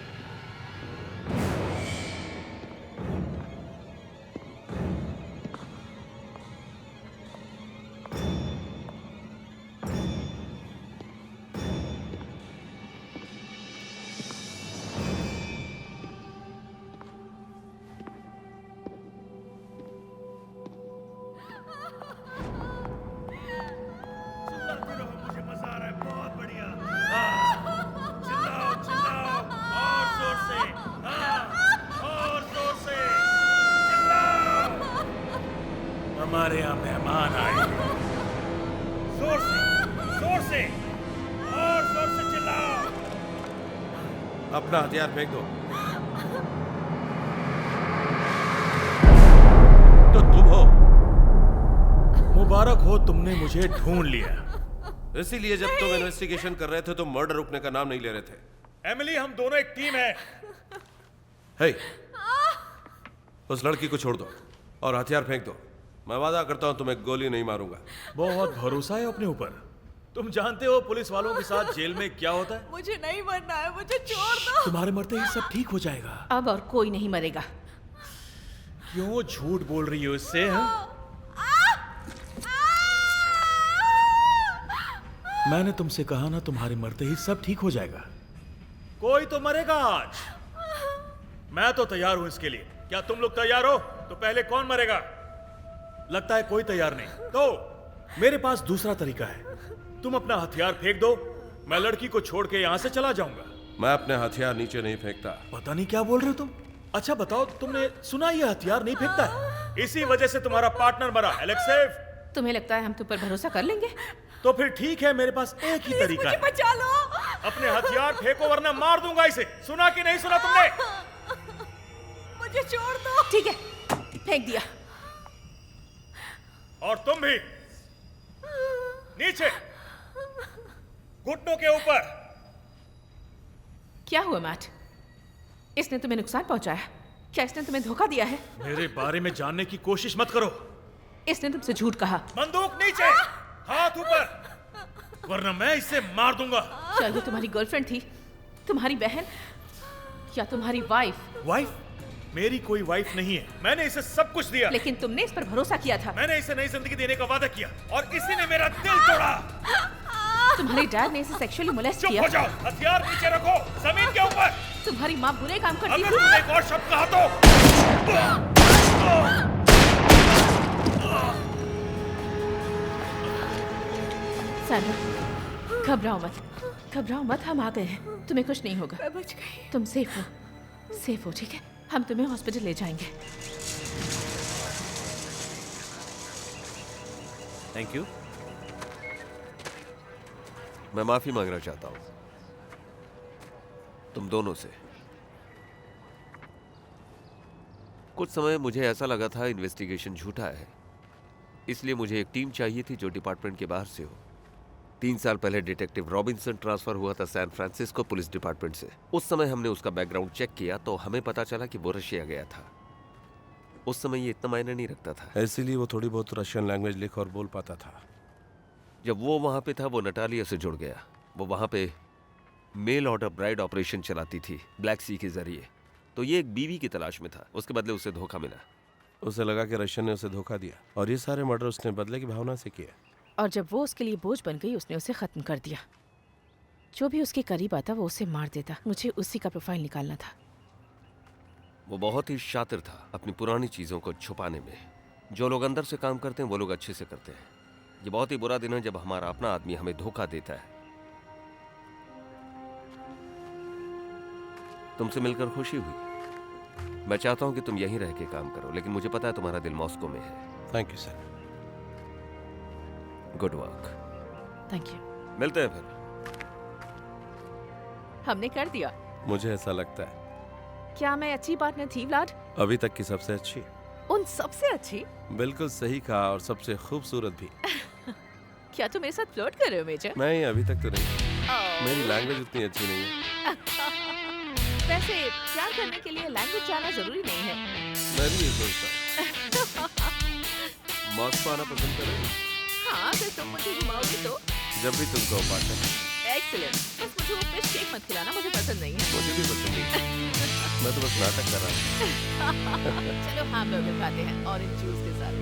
A: हमारे यहाँ मेहमान आए। जोर से और जोर से चिल्लाओ।
I: अपना हथियार फेंक दो। तो तुम हो।
A: मुबारक हो, तुमने मुझे ढूंढ लिया।
I: इसीलिए जब तुम इन्वेस्टिगेशन कर रहे थे तो मर्डर रुकने का नाम नहीं ले रहे थे।
A: एमिली, हम दोनों एक टीम है।
I: हे, उस लड़की को छोड़ दो और हथियार फेंक दो। मैं वादा करता हूं तुम्हें गोली नहीं मारूंगा।
A: बहुत भरोसा है अपने ऊपर। तुम जानते हो पुलिस वालों के साथ जेल में क्या होता है?
K: मुझे नहीं मरना है, मुझे छोड़ दो।
A: तुम्हारे मरते ही सब ठीक हो जाएगा।
J: अब और कोई नहीं मरेगा।
A: क्यों झूठ बोल रही हो इससे? मैंने तुमसे कहा ना, तुम्हारे मरते ही सब ठीक हो जाएगा। कोई तो मरेगा आज। मैं तो तैयार हूं इसके लिए। क्या तुम लोग तैयार हो? तो पहले कौन मरेगा? लगता है कोई तैयार नहीं। तो मेरे पास दूसरा तरीका है। तुम अपना हथियार फेंक दो, मैं लड़की को छोड़ के यहां से चला जाऊंगा।
I: मैं अपने हथियार नीचे नहीं फेंकता।
A: पता नहीं क्या बोल रहे हो तुम। अच्छा बताओ, तुमने सुना ये हथियार नहीं फेंकता है? इसी वजह से तुम्हारा पार्टनर मरा। एलेक्सेव,
J: तुम्हें लगता है हम तुम पर भरोसा कर लेंगे?
A: तो फिर ठीक है, मेरे पास एक ही तरीका है।
K: बचा लो।
A: अपने हथियार फेंको वरना मार दूंगा इसे। सुना कि नहीं सुना तुमने?
K: मुझे छोड़ दो।
J: ठीक है, फेंक दिया।
A: और तुम भी नीचे, घुटनों के ऊपर।
J: क्या हुआ मैट? इसने तुम्हें नुकसान पहुंचाया? क्या इसने तुम्हें धोखा दिया है?
A: मेरे बारे में जानने की कोशिश मत करो।
J: इसने तुमसे झूठ कहा।
A: बंदूक नीचे, हाथ ऊपर, वरना मैं इसे मार दूंगा।
J: शायद वो तुम्हारी गर्लफ्रेंड थी, तुम्हारी बहन या तुम्हारी वाइफ।
A: वाइफ? मेरी कोई वाइफ नहीं है। मैंने इसे सब कुछ दिया।
J: लेकिन तुमने इस पर भरोसा किया था।
A: मैंने इसे नई जिंदगी देने का वादा किया और इसी ने मेरा दिल तोड़ा।
J: तुम्हारे डैड ने इसे सेक्सुअली मोलेस्ट
A: चुप
J: किया।
A: हो जाओ, हथियार नीचे रखो, जमीन के ऊपर।
J: तुम्हारी माँ बुरे काम करती
A: अगर
J: थी।
A: तुमने एक और शब्द कहा तो
J: सैंड्रा, घबराओ मत, घबराओ मत, हम आ गए हैं। तुम्हें कुछ नहीं होगा।
K: मैं बच गई।
J: तुम सेफ हो, सेफ हो, ठीक है? हम तुम्हें हॉस्पिटल ले जाएंगे।
H: Thank you.
B: मैं माफी मांगना चाहता हूं तुम दोनों से। कुछ समय मुझे ऐसा लगा था इन्वेस्टिगेशन झूठा है, इसलिए मुझे एक टीम चाहिए थी जो डिपार्टमेंट के बाहर से हो। 3 साल पहले डिटेक्टिव रॉबिन्सन ट्रांसफर हुआ था सैन फ्रांसिस्को पुलिस डिपार्टमेंट से। उस समय हमने उसका बैकग्राउंड चेक किया तो हमें पता चला कि वो रशिया गया था। उस समय ये इतना मायने नहीं रखता था,
I: इसीलिए वो थोड़ी बहुत रशियन लैंग्वेज लिख और बोल पाता था।
B: जब वो वहां पे था वो नटालिया से जुड़ गया। वो वहां पे मेल ऑर्डर ब्राइड ऑपरेशन चलाती थी ब्लैक सी के जरिए। तो ये एक बीवी की तलाश में था, उसके बदले उसे धोखा मिला।
I: उसे लगा कि रशियन ने उसे धोखा दिया और ये सारे मर्डर उसने बदले की भावना से किए।
J: और जब वो उसके लिए बोझ बन गई, उसने उसे खत्म कर दिया। जो भी उसके करीब आता वो उसे मार देता। मुझे उसी का प्रोफाइल निकालना था।
B: वो बहुत ही शातिर था अपनी पुरानी चीजों को छुपाने में। जो लोग अंदर से काम करते हैं वो लोग अच्छे से करते हैं। ये बहुत ही बुरा दिन है जब हमारा अपना आदमी हमें धोखा देता है। तुमसे मिलकर खुशी हुई। मैं चाहता हूं कि तुम यहीं रह के काम करो, लेकिन मुझे पता है तुम्हारा दिल मॉस्को में है।
I: Thank you sir.
B: Good work.
J: Thank you.
B: मिलते हैं फिर।
J: हमने कर दिया।
I: मुझे ऐसा लगता है।
J: क्या मैं अच्छी पार्टनर थी व्लाड?
I: अभी तक की सबसे अच्छी।
J: उन सबसे अच्छी?
I: बिल्कुल सही कहा, और सबसे खूबसूरत भी।
J: क्या तुम मेरे साथ फ्लर्ट कर रहे हो मेजर?
I: नहीं, अभी तक तो नहीं। मेरी लैंग्वेज उतनी अच्छी नहीं है।
J: वैसे प्यार करने के लिए लैंग्वेज जानना जरूरी नहीं है।
I: मैं भी ये सोचता हूँ। मॉस्को आना पसंद करोगे?
J: हाँ, अगर तुम मुझे घुमाओगे तो।
I: जब भी तुम कहो पार्टनर।
J: एक्सीलेंट। बस मुझे वो फिश केक मत खिलाना, मुझे पसंद नहीं है।
I: मुझे भी पसंद नहीं। मैं तो बस नाटक कर रहा हूँ।
J: चलो हम लोग खाते हैं ऑरेंज जूस के साथ।